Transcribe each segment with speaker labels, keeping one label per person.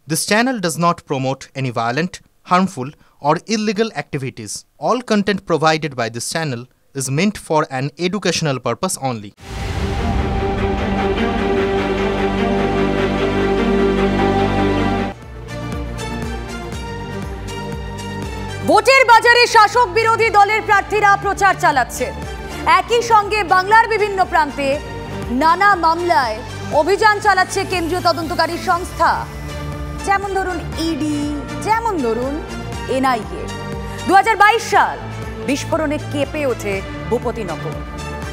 Speaker 1: This channel does not promote any violent, harmful, or illegal activities. All content provided by this channel is meant for an educational purpose only.
Speaker 2: ভোটের বাজারে শাসক বিরোধী দলের প্রার্থীরা প্রচার চালাচ্ছে। একই সঙ্গে বাংলার বিভিন্ন প্রান্তে নানা মামলায় অভিযান চালাচ্ছে কেন্দ্রীয় তদন্তকারী সংস্থা, যেমন ধরুন ইডি, যেমন ধরুন এনআইএ। 2022 সাল বিস্ফোরণে কেঁপে ওঠে ভূপতিনগর,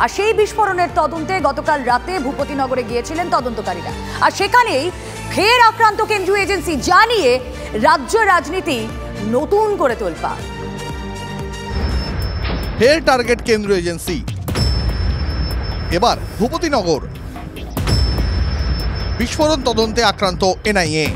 Speaker 2: আর সেই বিস্ফোরণের তদন্তে গতকাল রাতে ভূপতিনগরে গিয়েছিলেন তদন্তকারীরা, আর সেখানেই ফের আক্রান্ত কেন্দ্রীয় এজেন্সি, জানিয়ে রাজ্য রাজনীতি নতুন করে তোলপাড়।
Speaker 3: ফের টার্গেট কেন্দ্রীয় এজেন্সি, এবার ভূপতিনগর। বিস্ফোরণ তদন্তে আক্রান্ত এনআইএ।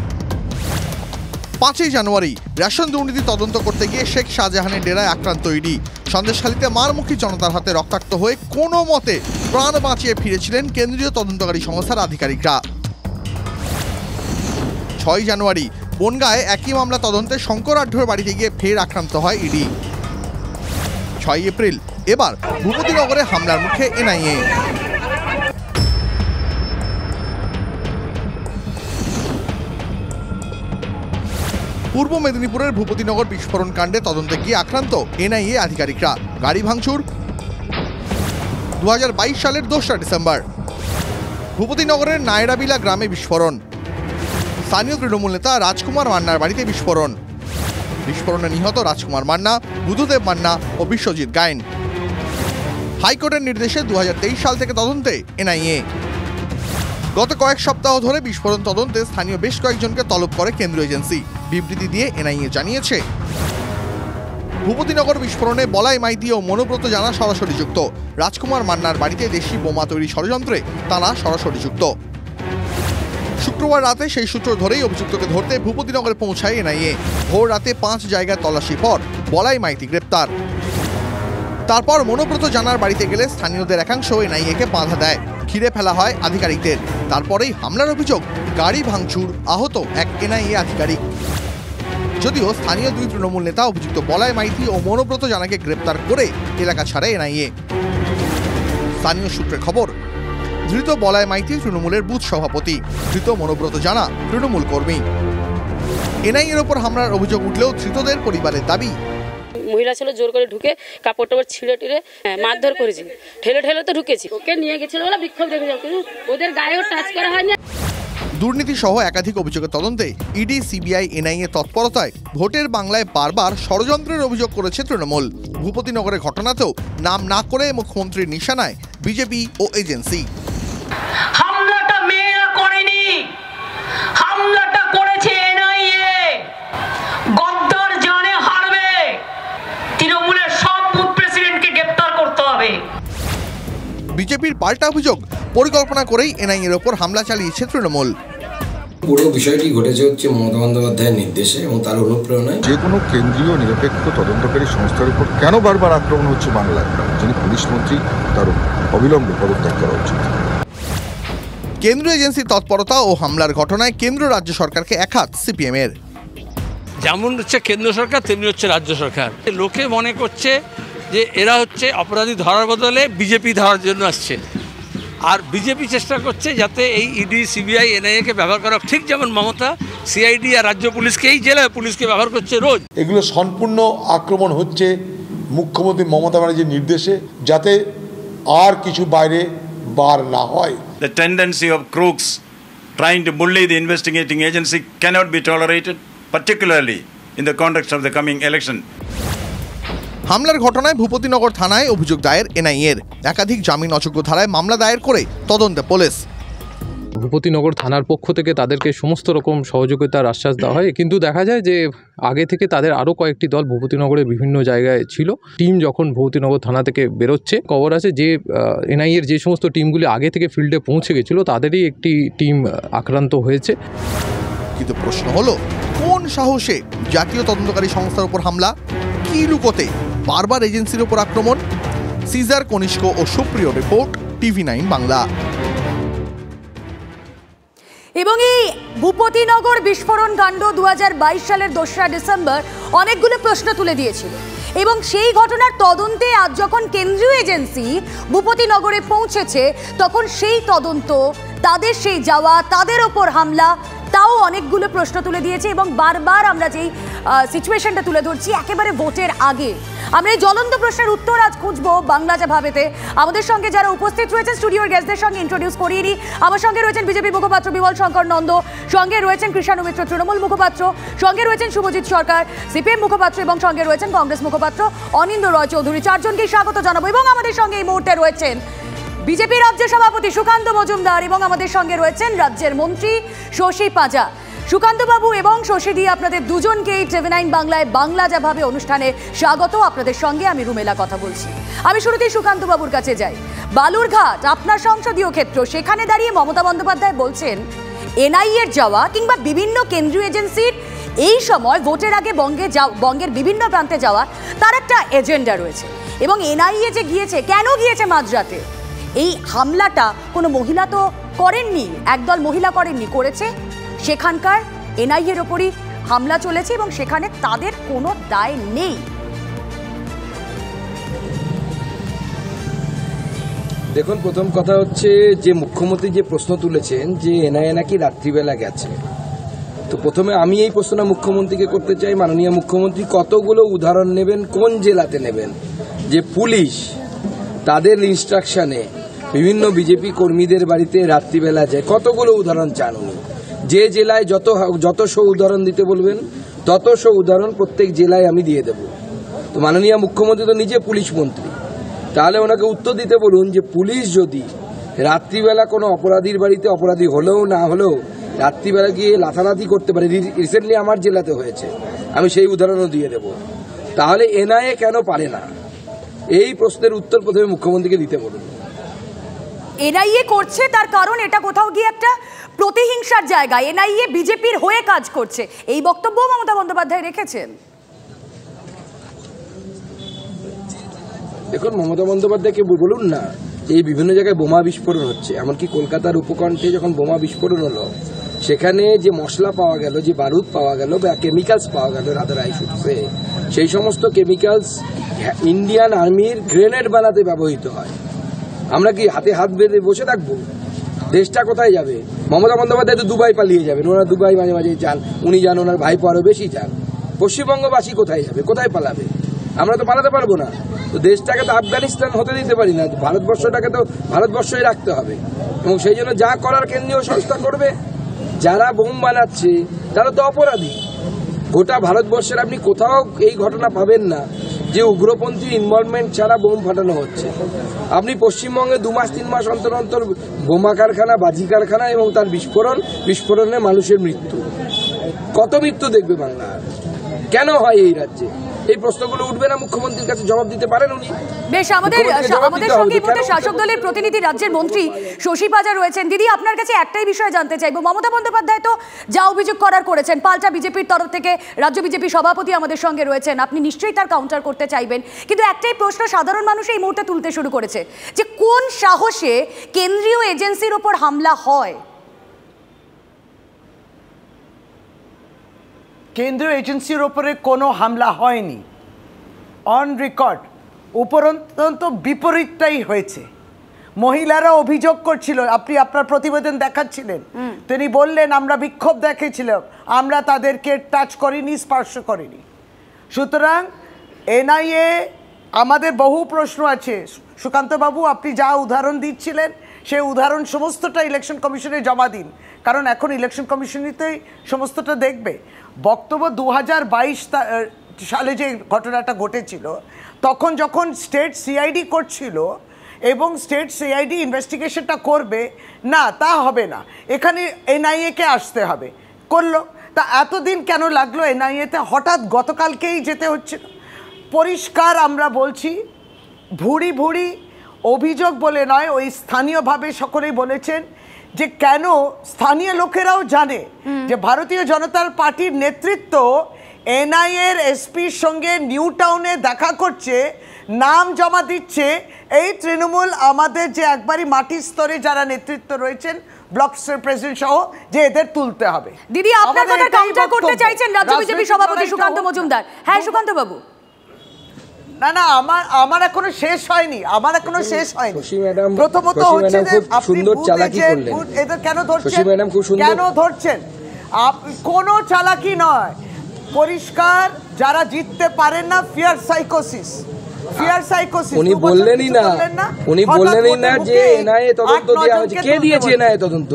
Speaker 3: 5 জানুয়ারি রেশন দুর্নীতি তদন্ত করতে গিয়ে শেখ শাহজাহানের ডেরায় আক্রান্ত ইডি। সন্দেশখালীতে মারমুখী জনতার হাতে রক্তাক্ত হয়ে কোনো মতে প্রাণ বাঁচিয়ে ফিরেছিলেন কেন্দ্রীয় তদন্তকারী সংস্থার আধিকারিকরা। 6 জানুয়ারি বনগাঁয়ে একই মামলা তদন্তে শঙ্কর আঢ্যর বাড়িতে গিয়ে ফের আক্রান্ত হয় ইডি। 6 এপ্রিল এবার ভূপতিনগরে হামলার মুখে এনআইএ। পূর্ব মেদিনীপুরের ভূপতিনগর বিস্ফোরণ কাণ্ডে তদন্তে গিয়ে আক্রান্ত এনআইএ আধিকারিকরা। গাড়ি ভাঙচুর 2022 সালের 2 ডিসেম্বর। ভূপতিনগরের নায়রাবিলা গ্রামে বিস্ফোরণ। স্থানীয় তৃণমূল নেতা রাজকুমার মান্নার বাড়িতে বিস্ফোরণ। বিস্ফোরণে নিহত রাজকুমার মান্না, বুধদেব মান্না ও বিশ্বজিৎ গায়েন। হাইকোর্টের নির্দেশে 2023 সাল থেকে তদন্তে এনআইএ। গত কয়েক সপ্তাহ ধরে বিস্ফোরণ তদন্তে স্থানীয় বেশ কয়েকজনকে তলব করে কেন্দ্রীয় এজেন্সি। বিবৃতি দিয়ে এনআইএ জানিয়েছে, ভূপতিনগর বিস্ফোরণে বলাই মাইতি ও মনোব্রত জানা সরাসরি যুক্ত। রাজকুমার মান্নার বাড়িতে দেশি বোমা তৈরি ষড়যন্ত্রে তারা সরাসরি যুক্ত। শুক্রবার রাতে সেই সূত্র ধরেই অভিযুক্তকে ধরতে ভূপতিনগরে পৌঁছায় এনআইএ। ভোর রাতে 5 জায়গায় তল্লাশির পর বলাই মাইতি গ্রেপ্তার। তারপর মনোব্রত জানার বাড়িতে গেলে স্থানীয়দের একাংশ এনআইএকে বাধা দেয়। ঘিরে ফেলা হয় আধিকারিকদের। তারপরেই হামলার অভিযোগ, গাড়ি ভাঙচুর, আহত এক এনআইএ আধিকারিক। যদিও স্থানীয় 2 তৃণমূল নেতা অভিযুক্ত বলাই মাইতি ও মনোব্রত জানাকে গ্রেপ্তার করে এলাকা ছাড়ে এনআইএ। স্থানীয় সূত্রে খবর, ধৃত বলাই মাইতি তৃণমূলের বুথ সভাপতি, ধৃত মনোব্রত জানা তৃণমূল কর্মী। এনআইএর ওপর হামলার অভিযোগ উঠলেও ধৃতদের পরিবারের দাবি,
Speaker 4: মহিলা ছিল জোর করে ঢুকে কাপড় টাপড় ছিঁড়ে টিড়ে মারধর করেছি, ঠেলে ঠেলে তো ঢুকেছি। ওকে নিয়ে গেছিল বলে বিক্ষোভ দেখে যাও, কিন্তু ওদের গায়েও টাচ করা হয়নি।
Speaker 3: দুর্নীতি সহ একাধিক অভিযোগের তদন্তে ইডি, সিবিআই, এনআইএ তৎপরতায় ভোটের বাংলায় বারবার ষড়যন্ত্রের অভিযোগ করেছে তৃণমূল। ভূপতিনগরের ঘটনাতেও নাম না করে মুখ্যমন্ত্রীর নিশানায় বিজেপি ও এজেন্সি।
Speaker 5: হামলাটা মেয়েরা করেনি, হামলাটা করেছে এনআইএ। গদ্দার জানে হারবে, তৃণমূলের সব বুথ প্রেসিডেন্টকে গ্রেপ্তার করতে হবে।
Speaker 3: বিজেপির পাল্টা অভিযোগ, পরিকল্পনা করেই এনআইএর ওপর হামলা চালিয়েছে তৃণমূল।
Speaker 6: পুরো বিষয়টি ঘটেছে হচ্ছে মমতা বন্দ্যোপাধ্যায়ের নির্দেশে এবং তার অনুপ্রেরণায়।
Speaker 7: যে কোনো কেন্দ্রীয় নিরপেক্ষ তদন্তকারী সংস্থার উপর কেন বারবার আক্রমণ হচ্ছে বাংলায়, যিনি পুলিশ মন্ত্রী, তার অবিলম্বে পদত্যাগ করা উচিত।
Speaker 3: কেন্দ্রীয় এজেন্সির তৎপরতা ও হামলার ঘটনায় কেন্দ্র রাজ্য সরকারকে একহাত সিপিএম এর।
Speaker 8: যেমন হচ্ছে কেন্দ্র সরকার তেমনি হচ্ছে রাজ্য সরকার। লোকে মনে করছে যে এরা হচ্ছে অপরাধী ধরার বদলে বিজেপি ধরার জন্য আসছে, আর বিজেপি চেষ্টা করছে যাতে এই ইডি, সিবিআই, এনআইএকে ব্যবহার করা, ঠিক যেমন মমতা সিআইডি আর রাজ্য পুলিশকে, এই জেলা পুলিশকে ব্যবহার করছে রোজ।
Speaker 9: এগুলো সম্পূর্ণ আক্রমণ হচ্ছে মুখ্যমন্ত্রী মমতা ব্যানার্জির নির্দেশে, যাতে আর কিছু বাইরে বার না হয়।
Speaker 10: The tendency of crooks trying to bully the investigating agency cannot be tolerated, particularly in the context of the coming election.
Speaker 3: হামলার ঘটনায় ভূপতিনগর থানায় অভিযোগ দায়ের এনআইএর। একাধিক জামিন অযোগ্য ধারায় মামলা দায়ের করে তদন্তে পুলিশ।
Speaker 11: ভূপতিনগর থানার পক্ষ থেকে তাদেরকে সমস্ত রকম সহযোগিতার আশ্বাস দেওয়া হয়, কিন্তু দেখা যায় যে আগে থেকে তাদের আরও কয়েকটি দল ভূপতিনগরের বিভিন্ন জায়গায় ছিল। টিম যখন ভূপতিনগর থানা থেকে বেরোচ্ছে, খবর আছে যে এনআইএর যে সমস্ত টিমগুলি আগে থেকে ফিল্ডে পৌঁছে গেছিলো তাদেরই একটি টিম আক্রান্ত হয়েছে।
Speaker 3: কিন্তু প্রশ্ন হলো, কোন সাহসে জাতীয় তদন্তকারী সংস্থার উপর হামলা? কি লুকোতে বারবার এজেন্সির উপর আক্রমণ? সিজার, কনিষ্ক ও সুপ্রিয় রিপোর্ট, TV9 বাংলা।
Speaker 2: এবং এই ভূপতিনগর বিস্ফোরণ কাণ্ড 2022 সালের 2রা ডিসেম্বর অনেকগুলো প্রশ্ন তুলে দিয়েছিল এবং সেই ঘটনার তদন্তে আজ যখন কেন্দ্রীয় এজেন্সি ভূপতিনগরে পৌঁছেছে তখন সেই তদন্ত, তাদের সেই যাওয়া, তাদের ওপর হামলা, তাও অনেকগুলো প্রশ্ন তুলে দিয়েছে। এবং বারবার আমরা যেই সিচুয়েশনটা তুলে ধরছি একেবারে ভোটের আগে, আমরা এই জ্বলন্ত প্রশ্নের উত্তর আজ খুঁজবো বাংলা ভাবেতে। আমাদের সঙ্গে যারা উপস্থিত রয়েছেন স্টুডিওর গেস্টদের সঙ্গে ইন্ট্রোডিউস করিয়ে নিই। আমার সঙ্গে রয়েছেন বিজেপি মুখপাত্র বিমল শঙ্কর নন্দ, সঙ্গে রয়েছেন কৃষাণু মিত্র তৃণমূল মুখপাত্র, সঙ্গে রয়েছেন শুভজিৎ সরকার সিপিএম মুখপাত্র এবং সঙ্গে রয়েছেন কংগ্রেস মুখপাত্র অনিন্দ্য রয় চৌধুরী। চারজনকেই স্বাগত জানাবো। এবং আমাদের সঙ্গে এই মুহূর্তে রয়েছেন বিজেপি রাজ্য সভাপতি সুকান্ত মজুমদার এবং আমাদের সঙ্গে রয়েছেন রাজ্যের মন্ত্রী শশী পাঁজা। সুকান্ত বাবু এবং শশী দি, আপনাদের দুজনকেই TV9 বাংলায় বাংলা ভাবে অনুষ্ঠানে স্বাগত। আপনাদের সঙ্গে আমি রুমেলা কথা বলছি। আমি শুরুতেই সুকান্ত বাবুর কাছে যাই। বালুরঘাট আপনার সংসদীয় ক্ষেত্র, সেখানে দাঁড়িয়ে মমতা বন্দ্যোপাধ্যায় বলছেন NIA এর যাওয়া কিংবা বিভিন্ন কেন্দ্রীয় এজেন্সির এই সময় ভোটের আগে বঙ্গের বিভিন্ন প্রান্তে যাওয়া তার একটা এজেন্ডা রয়েছে। এবং NIA যে গিয়েছে, কেন গিয়েছে মাঝরাতে? এই হামলাটা কোনো মহিলা তো করেননি, একদল মহিলা করেননি, করেছে সেখানকার NIA এর ওপরই হামলা চলেছে এবং সেখানে তাদের কোনো দায় নেই।
Speaker 6: দেখুন, প্রথম কথা হচ্ছে যে মুখ্যমন্ত্রী যে প্রশ্ন তুলেছেন যে NIA নাকি রাত্রিবেলা গেছে, তো প্রথমে আমি এই প্রশ্নটা মুখ্যমন্ত্রীকে করতে চাই। মাননীয় মুখ্যমন্ত্রী কতগুলো উদাহরণ নেবেন, কোন জেলাতে নেবেন যে পুলিশ তাদের ইনস্ট্রাকশনে বিভিন্ন বিজেপি কর্মীদের বাড়িতে রাত্রিবেলা যায়? কতগুলো উদাহরণ চান উনি? যে জেলায় যতশো উদাহরণ দিতে বলবেন ততশো উদাহরণ প্রত্যেক জেলায় আমি দিয়ে দেব। তো মাননীয় মুখ্যমন্ত্রী তো নিজে পুলিশ মন্ত্রী, তাহলে ওনাকে উত্তর দিতে বলুন যে পুলিশ যদি রাত্রিবেলা কোনো অপরাধীর বাড়িতে, অপরাধী হলেও না হলেও রাত্রিবেলা গিয়ে লাথালাথি করতে পারে, রিসেন্টলি আমার জেলাতে হয়েছে, আমি সেই উদাহরণও দিয়ে দেব, তাহলে NIA কেন পারে না? এই প্রশ্নের উত্তর প্রথমে মুখ্যমন্ত্রীকে দিতে বলুন।
Speaker 2: NIA করছে তার কারণ এটা কোথাও গিয়ে একটা প্রতিহিংসার জায়গা, NIA বিজেপির হয়ে কাজ করছে, এই বক্তব্য মমতা বন্দ্যোপাধ্যায় রেখেছেন।
Speaker 6: দেখুন, মমতা বন্দ্যোপাধ্যায়কে বলুন না এই বিভিন্ন জায়গায় বোমা বিস্ফোরণ হচ্ছে, এমনকি কলকাতার উপকণ্ঠে যখন বোমা বিস্ফোরণ হলো সেখানে যে মশলা পাওয়া গেল, যে বারুদ পাওয়া গেল বা কেমিক্যালস পাওয়া গেল রাদার আই শুড সে, সেই সমস্ত কেমিক্যালস ইন্ডিয়ান আর্মির গ্রেনেড বানাতে ব্যবহৃত হয়। আমরা কি হাতে হাত বেঁধে বসে থাকবো? দেশটা কোথায় যাবে? মমতা বন্দ্যোপাধ্যায় তো দুবাই পালিয়ে যাবেন, ওনারা দুবাই মাঝে মাঝে যান, উনি যান, ওনার ভাইপো আরো বেশি যান। পশ্চিমবঙ্গবাসী কোথায় যাবে, কোথায় পালাবে? আমরা তো পালাতে পারবো না। তো দেশটাকে তো আফগানিস্তান হতে দিতে পারি না, ভারতবর্ষটাকে তো ভারতবর্ষই রাখতে হবে। এবং সেই জন্য যা করার কেন্দ্রীয় সংস্থা করবে। যারা বোম বানাচ্ছে তারা তো অপরাধী। গোটা ভারতবর্ষের আপনি কোথাও এই ঘটনা পাবেন না যে উগ্রপন্থী ইনভলভমেন্ট ছাড়া বোম ফাটানো হচ্ছে। আপনি পশ্চিমবঙ্গে 2 মাস 3 মাস অন্তর অন্তর বোমা কারখানা, বাজি কারখানা এবং তার বিস্ফোরণে মানুষের মৃত্যু। কত মৃত্যু দেখবে বাংলা? কেন হয় এই রাজ্যে? এই প্রশ্নগুলো উঠবে না, মুখ্যমন্ত্রীর কাছে জবাব দিতে পারেন উনি?
Speaker 2: বেশ, আমাদের সঙ্গে শাসক দলের প্রতিনিধি রাজ্যের মন্ত্রী শশী পাঁজা রয়েছেন। দিদি, আপনার কাছে একটাই বিষয় জানতে চাইবো, মমতা বন্দ্যোপাধ্যায় তো যা অভিযোগ করার করেছেন, পাল্টা বিজেপির তরফ থেকে রাজ্য বিজেপি সভাপতি আমাদের সঙ্গে রয়েছেন, আপনি নিশ্চয়ই তার কাউন্টার করতে চাইবেন, কিন্তু একটাই প্রশ্ন সাধারণ মানুষ এই মুহূর্তে তুলতে শুরু করেছে যে কোন সাহসে কেন্দ্রীয় এজেন্সির ওপর হামলা হয়?
Speaker 12: কেন্দ্রীয় এজেন্সির ওপরে কোনো হামলা হয়নি, অন রেকর্ড। উপরন্ত বিপরীতটাই হয়েছে। মহিলারা অভিযোগ করছিল, আপনি আপনার প্রতিবেদন দেখাচ্ছিলেন, তিনি বললেন আমরা বিক্ষোভ দেখিয়েছিলাম, আমরা তাদেরকে টাচ করিনি, স্পর্শ করিনি। সুতরাং NIA, আমাদের বহু প্রশ্ন আছে। সুকান্তবাবু, আপনি যা উদাহরণ দিচ্ছিলেন সেই উদাহরণ সমস্তটা ইলেকশন কমিশনে জমা দিন, কারণ এখন ইলেকশন কমিশনেতেই সমস্তটা দেখবে। বক্তব্য 2022 সালে যে ঘটনাটা ঘটেছিল, তখন যখন স্টেট CID করছিল এবং স্টেট CID ইনভেস্টিগেশনটা করবে না, তা হবে না, এখানে NIA-কে আসতে হবে, করলো। তা এতদিন কেন লাগলো NIA-তে? হঠাৎ গতকালকেই যেতে হচ্ছিল। পরিষ্কার আমরা বলছি, ভুড়ি ভুড়ি অভিযোগ বলে নয়, ওই স্থানীয়ভাবে সকলেই বলেছেন যে কেন স্থানীয় লোকেরাও জানে যে ভারতীয় জনতা পার্টির নেতৃত্ব NIA-র SPর সঙ্গে নিউ টাউনে দেখা করছে, নাম জমা দিচ্ছে। এই তৃণমূল আমাদের যে একবারই মাটির স্তরে যারা নেতৃত্ব রয়েছেন ব্লক প্রেসিডেন্ট সহ যে এদের তুলতে হবে।
Speaker 2: দিদি আপনার কথা কাউন্টার করতে চাইছেন রাজ্য বিজেপি সভাপতি সুকান্ত মজুমদার। হ্যাঁ সুকান্ত বাবু।
Speaker 12: না না আমার এখনো শেষ হয়নি, প্রথমত হচ্ছে যে আপনি এদের কেন ধরছেন, কোনো চালাকি নয়, পরিষ্কার যারা জিততে পারেন না ফিয়ার সাইকোসিস।
Speaker 6: উনি বললেনই না যে এনআইএ তদন্ত দেওয়া হয়েছে। কে দিয়েছে এনআইএ তদন্ত?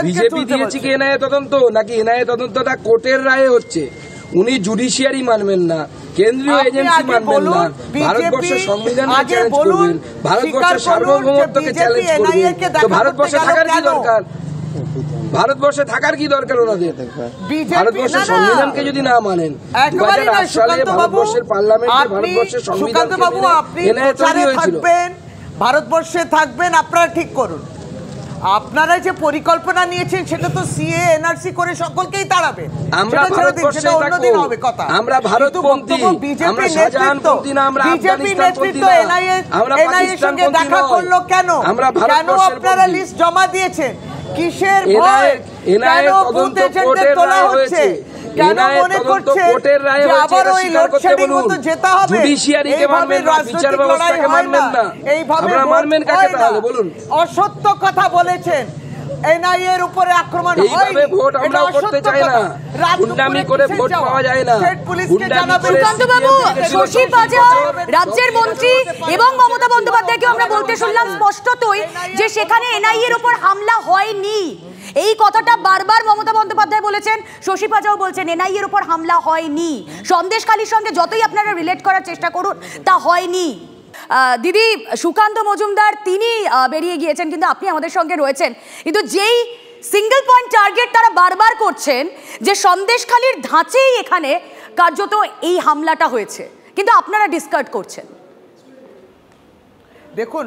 Speaker 6: বিজেপি দিয়েছে কি এনআইএ তদন্ত, নাকি এনআইএ তদন্তটা কোর্টের রায়ে হচ্ছে? উনি জুডিশিয়ারি মানবেন না, কেন্দ্রীয় এজেন্সি মানবেন না, ভারতবর্ষের সংবিধানকে চ্যালেঞ্জ করবেন, ভারতবর্ষের সার্বভৌমত্বকে চ্যালেঞ্জ করবেন। তো ভারতবর্ষে থাকার কি দরকার? ভারতবর্ষে থাকার কি দরকার ওনাদের? ভারতবর্ষের সংবিধানকে যদি না মানেন, 2008 সালে ভারতবর্ষের পার্লামেন্টে ভারতবর্ষের সংবিধানকে এনআইএ তৈরি হয়েছিল।
Speaker 12: ভারতবর্ষে থাকবেন, আপনারা ঠিক করুন। আপনারা যে পরিকল্পনা নিয়েছেন সেটা তো সিএ এনআরসি করে সকলকেই তাড়াবে।
Speaker 6: আমরা ভারতবর্ষে অন্যদিন হবে কথা, আমরা ভারতপন্থী, আমরা শাহজাহানপন্থী না, আমরা আফগানিস্তানপন্থী না, আমরা পাকিস্তানপন্থী নয়।
Speaker 12: কেন আপনারা লিস্ট জমা দিয়েছেন? কিসের ভয়? কেন বুথ এজেন্টদের তোলা হচ্ছে? কেন মনে করছেন যে আবার ওই লোডশেডিং মতো যেতে হবে? এইভাবে রাজনৈতিক লড়াই হয় না, এইভাবে মানবেন কাকে? তাহলে বলুন। অসত্য কথা বলেছেন, এনআইএ এর উপরে আক্রমণ হয়নি,
Speaker 6: ভোট আমরা করতে চাই না, গুন্ডামি করে ভোট পাওয়া যায় না।
Speaker 12: স্টেট পুলিশকে জানাবেন।
Speaker 2: সুকান্ত বাবু, শশী পাজা রাজ্যের মন্ত্রী এবং মমতা বন্দ্যোপাধ্যায়কে আমরা বলতে শুনলাম স্পষ্টতই যে সেখানে এনআইএ এর উপর হামলা হয়নি। এই কথাটা বারবার মমতা বন্দ্যোপাধ্যায় বলেছেন, শশী পাজাও বলছেন এনআইএ এর উপর হামলা হয়নি। সন্দেশখালীর সঙ্গে যতই আপনারা রিলেট করার চেষ্টা করুন, তা হয়নি। দিদি, সুকান্ত মজুমদার তিনি বেরিয়ে গিয়েছেন, কিন্তু আপনি আমাদের সঙ্গে রয়েছেন। কিন্তু যেই সিঙ্গেল পয়েন্ট টার্গেট তারা বারবার করছেন যে সন্দেশখালীর ধাঁচেই এখানে কার্যত এই হামলাটা হয়েছে, কিন্তু আপনারা ডিসকার্ড করছেন।
Speaker 12: দেখুন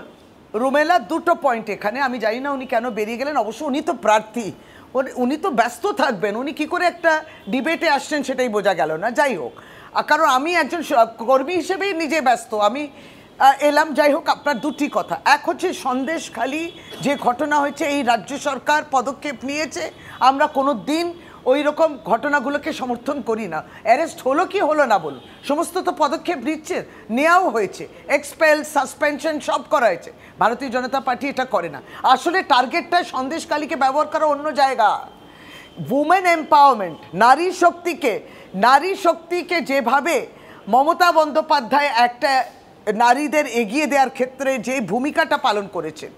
Speaker 12: রুমেলা, দুটো পয়েন্ট এখানে। আমি জানি না উনি কেন বেরিয়ে গেলেন, অবশ্য উনি তো প্রার্থী, উনি তো ব্যস্ত থাকবেন, উনি কি করে একটা ডিবেটে আসছেন সেটাই বোঝা গেল না। যাই হোক, কারণ আমি একজন কর্মী হিসেবেই নিজে ব্যস্ত, আমি এলাম। যাই হোক, আপনার দুটি কথা, এক হচ্ছে সন্দেশখালী যে ঘটনা হয়েছে, এই রাজ্য সরকার পদক্ষেপ নিয়েছে, আমরা কোনো দিন ওই রকম ঘটনাগুলোকে সমর্থন করি না। অ্যারেস্ট হলো কি হলো না বলুন, সমস্ত তো পদক্ষেপ নিচ্ছে, নেওয়াও হয়েছে, এক্সপেল, সাসপেনশন সব করা হয়েছে। ভারতীয় জনতা পার্টি এটা করে না। আসলে টার্গেটটা সন্দেশখালীকে ব্যবহার করা অন্য জায়গা। উমেন এম্পাওয়ারমেন্ট, নারী শক্তিকে যেভাবে মমতা বন্দ্যোপাধ্যায় একটা নারীদের এগিয়ে দেওয়ার ক্ষেত্রে যে ভূমিকাটা পালন করেছেন,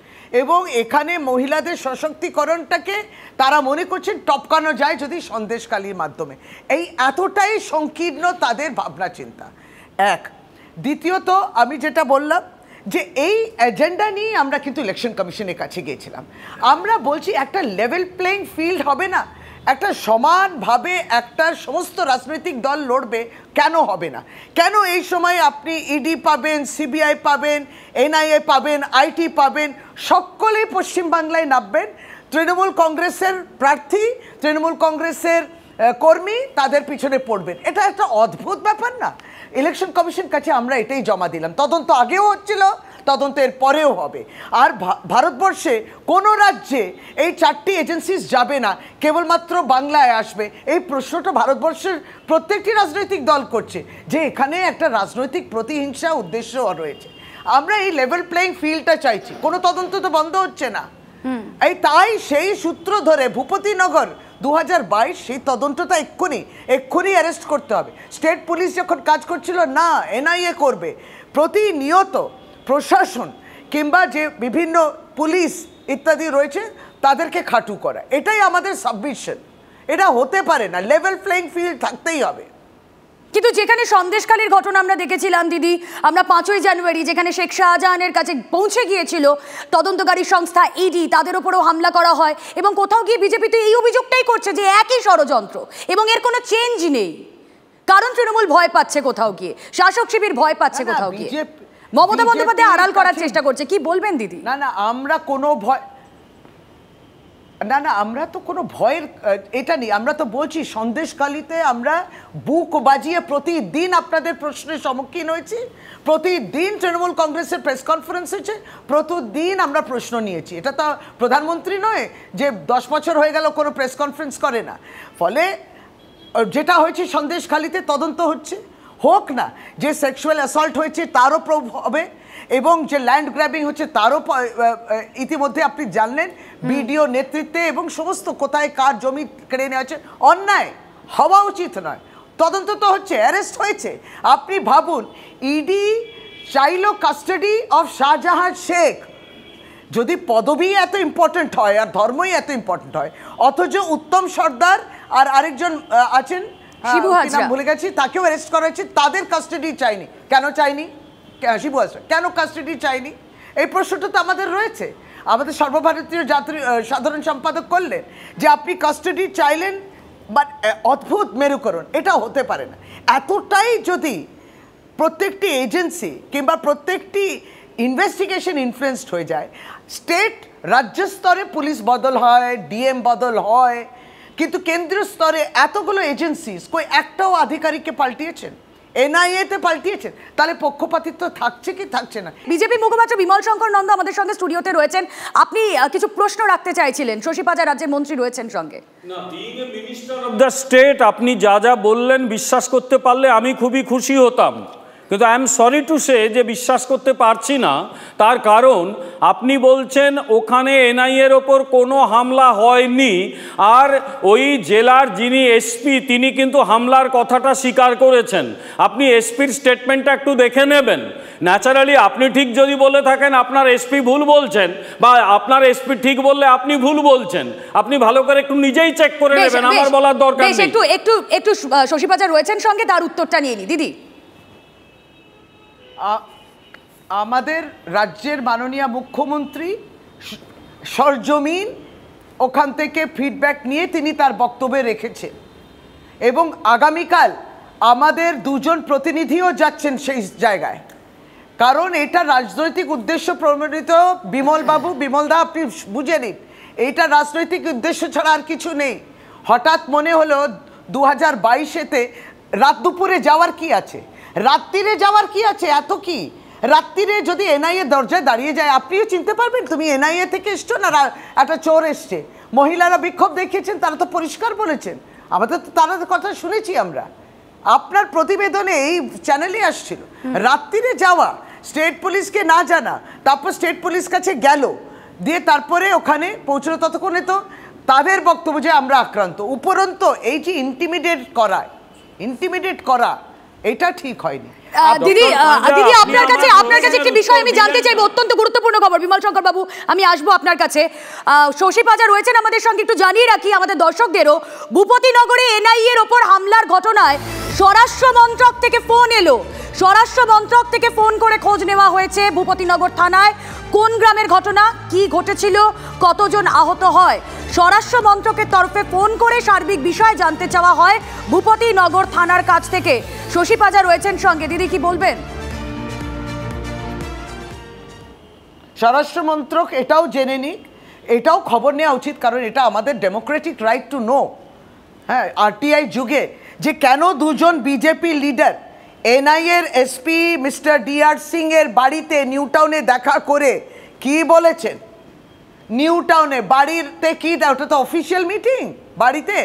Speaker 12: এবং এখানে মহিলাদের সশক্তিকরণটাকে তারা মনে করছেন টপকানো যায় যদি সন্দেশখালীর মাধ্যমে। এই এতটাই সংকীর্ণ তাদের ভাবনা চিন্তা। এক, দ্বিতীয়ত আমি যেটা বললাম যে এই এজেন্ডা নিয়ে আমরা কিন্তু ইলেকশন কমিশনের কাছে গিয়েছিলাম। আমরা বলছি একটা লেভেল প্লেইং ফিল্ড হবে না, একটা সমানভাবে একটা সমস্ত রাজনৈতিক দল লড়বে, কেন হবে না? কেন এই সময় আপনি ইডি পাবেন, সিবিআই পাবেন, এনআইএ পাবেন, আইটি পাবেন, সকলেই পশ্চিমবাংলায় নামবেন। তৃণমূল কংগ্রেসের প্রার্থী, তৃণমূল কংগ্রেসের কর্মী তাদের পিছনে পড়বেন। এটা একটা অদ্ভুত ব্যাপার না? ইলেকশন কমিশন কাছে আমরা এটাই জমা দিলাম। তদন্ত আগেও হচ্ছিল, তদন্তের পরেও হবে। আর ভারতবর্ষে কোনো রাজ্যে এই 4টি এজেন্সিস যাবে না, কেবলমাত্র বাংলায় আসবে। এই প্রশ্নটা ভারতবর্ষের প্রত্যেকটি রাজনৈতিক দল করছে যে এখানে একটা রাজনৈতিক প্রতিহিংসা উদ্দেশ্য রয়েছে। আমরা এই লেভেল প্লেইং ফিল্ডটা চাইছি, কোনো তদন্ত তো বন্ধ হচ্ছে না। তাই সেই সূত্র ধরে ভূপতিনগর 2022 সেই তদন্তটা এক্ষুনি অ্যারেস্ট করতে হবে। স্টেট পুলিশ যখন কাজ করছিল না, এনআইএ করবে। প্রতিনিয়ত প্রশাসন কিংবা যে বিভিন্ন পুলিশ ইত্যাদি রয়েছে তাদেরকে খাটু করা, এটাই আমাদের সাবমিশন। এটা হতে পারে না, লেভেল প্লেইং ফিল্ড থাকতেই হবে।
Speaker 2: কিন্তু যেখানে সন্দেশখালীর ঘটনা আমরা দেখেছিলাম দিদি, আমরা 5ই জানুয়ারি যেখানে শেখ শাহজাহানের কাছে পৌঁছে গিয়েছিল তদন্তকারী সংস্থা ইডি, তাদের উপরেও হামলা করা হয়, এবং কোথাও গিয়ে বিজেপি তো এই অভিযোগটাই করছে যে একই ষড়যন্ত্র এবং এর কোনো চেঞ্জ নেই, কারণ তৃণমূল ভয় পাচ্ছে কোথাও গিয়ে, শাসক শিবির ভয় পাচ্ছে কোথাও গিয়ে, মমতা বন্দ্যোপাধ্যায় আড়াল করার চেষ্টা করছে। কি বলবেন দিদি?
Speaker 12: না, আমরা কোনো ভয়, না না, আমরা তো কোনো ভয়ের এটা নেই। আমরা তো বলছি সন্দেশখালিতে আমরা বুক বাজিয়ে প্রতিদিন আপনাদের প্রশ্নের সম্মুখীন হয়েছি, প্রতিদিন তৃণমূল কংগ্রেসের প্রেস কনফারেন্স হয়েছে, প্রতিদিন আমরা প্রশ্ন নিয়েছি। এটা তো প্রধানমন্ত্রী নয় যে 10 বছর হয়ে গেল কোনো প্রেস কনফারেন্স করে না। ফলে যেটা হয়েছে সন্দেশখালিতে তদন্ত হচ্ছে, হোক না। যে সেক্সুয়াল অ্যাসল্ট হয়েছে তারও প্রুফ হবে, এবং যে ল্যান্ড গ্র্যাবিং হচ্ছে তারও ইতিমধ্যে আপনি জানলেন বিডিও নেতৃত্বে, এবং সমস্ত কোথায় কার জমি কেড়ে নেওয়া হচ্ছে, অন্যায় হওয়া উচিত নয়। তদন্ত তো হচ্ছে, অ্যারেস্ট হয়েছে। আপনি ভাবুন, ইডি চাইল কাস্টাডি অফ শাহজাহান শেখ। যদি পদবী এত ইম্পর্টেন্ট হয় আর ধর্মই এত ইম্পর্টেন্ট হয়, অথচ উত্তম সর্দার আর আরেকজন আছেন ভুলে গেছি, তাকেও অ্যারেস্ট করা হয়েছে, তাদের কাস্টাডি চাইনি। কেন চাইনি? শিবু হাজরা কেন কাস্টাডি চাইনি? এই প্রশ্নটা তো আমাদের রয়েছে। আমাদের সর্বভারতীয় সাধারণ সম্পাদক করলেন যে আপনি কাস্টাডি চাইলেন, বাট অদ্ভুত মেরুকরণ, এটা হতে পারে না। এতটাই যদি প্রত্যেকটি এজেন্সি কিংবা প্রত্যেকটি ইনভেস্টিগেশন ইনফ্লুয়েন্সড হয়ে যায়, স্টেট রাজ্য স্তরে পুলিশ বদল হয়, ডিএম বদল হয়, কিন্তু কেন্দ্রীয় স্তরে এতগুলো এজেন্সি কই একটাও আধিকারিককে পাল্টিয়েছেন? এনআইএতে পাল্টিয়েছেন, তাহলে পক্ষপাতিত্ব থাকছে কি থাকছে না?
Speaker 2: বিজেপি মুখপাত্র বিমল শঙ্কর নন্দ আমাদের সঙ্গে স্টুডিওতে রয়েছেন। আপনি কিছু প্রশ্ন রাখতে চাইছিলেন, শশী পাজা রাজ্যের মন্ত্রী রয়েছেন সঙ্গে।
Speaker 13: না, being a minister of the state আপনি যা যা বললেন বিশ্বাস করতে পারলে আমি খুবই খুশি হতাম, কিন্তু I am sorry to say যে বিশ্বাস করতে পারছি না। তার কারণ আপনি বলছেন ওখানে এনআইএর ওপর কোনো হামলা হয়নি, আর ওই জেলার যিনি এসপি তিনি কিন্তু হামলার কথাটা স্বীকার করেছেন। আপনি এসপির স্টেটমেন্টটা একটু দেখে নেবেন। ন্যাচারালি আপনি ঠিক যদি বলে থাকেন আপনার এসপি ভুল বলছেন, বা আপনার এসপি ঠিক বললে আপনি ভুল বলছেন, আপনি ভালো করে একটু নিজেই চেক করে নেবেন, আমার বলার দরকার নেই।
Speaker 2: একটু শশী পাজা রয়েছেন সঙ্গে, তার উত্তরটা নিয়ে নি দিদি।
Speaker 12: আমাদের রাজ্যের মাননীয় মুখ্যমন্ত্রী সরজমিন ওখান থেকে ফিডব্যাক নিয়ে তিনি তার বক্তব্যে রেখেছেন, এবং আগামীকাল আমাদের দুজন প্রতিনিধিও যাচ্ছেন সেই জায়গায়। কারণ এটা রাজনৈতিক উদ্দেশ্য প্রণোদিত। বিমলদা আপনি বুঝে নিন, এইটা রাজনৈতিক উদ্দেশ্য ছাড়া আর কিছু নেই। হঠাৎ মনে হলো 2022-এতে রাত দুপুরে যাওয়ার কি আছে, রাত্রিরে যাওয়ার কি আছে, এত কি? রাত্রিরে যদি এনআইএ দরজায় দাঁড়িয়ে যায়, আপনিও চিনতে পারবেন তুমি এনআইএ থেকে এসছো না একটা চোর এসছে। মহিলারা বিক্ষোভ দেখিয়েছেন, তারা তো পরিষ্কার বলেছেন, আমাদের তো তাদের কথা শুনেছি আমরা। আপনার প্রতিবেদনে এই চ্যানেলে আসছিল, রাত্রিরে যাওয়া, স্টেট পুলিশকে না জানা, তারপর স্টেট পুলিশ কাছে গেল, দিয়ে তারপরে ওখানে পৌঁছলো। ততক্ষণে তো তাদের বক্তব্য যে আমরা আক্রান্ত। উপরন্ত এই যে ইন্টিমিডেট করা এটা ঠিক হয়নি।
Speaker 2: দিদি আপনার কাছে একটি বিষয় আমি জানতে চাইবো, অত্যন্ত গুরুত্বপূর্ণ খবর। বিমল শঙ্কর বাবু, আমি আসবো আপনার কাছে। শশী পাজা রয়েছেন আমাদের সঙ্গে, একটু জানিয়ে রাখি আমাদের দর্শকদেরও, ভূপতিনগরে এনআইএর ওপর হামলার ঘটনায় স্বরাষ্ট্র মন্ত্রক থেকে ফোন এলো। স্বরাষ্ট্র মন্ত্রক থেকে ফোন করে খোঁজ নেওয়া হয়েছে ভূপতিনগর থানায়, কোন গ্রামের ঘটনা, কি ঘটেছিল, কতজন আহত হয়। স্বরাষ্ট্র মন্ত্রকের তরফে ফোন করে সার্বিক বিষয় জানতে চাওয়া হয় ভূপতিনগর থানার কাছ থেকে। শশী পাজা রয়েছেন সঙ্গে, দিদি কি বলবেন?
Speaker 12: স্বরাষ্ট্র মন্ত্রক এটাও জেনে নিক, এটাও খবর নেওয়া উচিত, কারণ এটা আমাদের ডেমোক্রেটিক রাইট টু নো। হ্যাঁ, আরটিআই যুগে যে কেন দুজন বিজেপি লিডার এনআইএর এসপি মিস্টার ডিআর সিং এর বাড়িতে নিউ টাউনে দেখা করে কি বলেছেন, নিউ টাউনে বাড়িতে কি, ওটা তো অফিসিয়াল মিটিং বাড়িতে,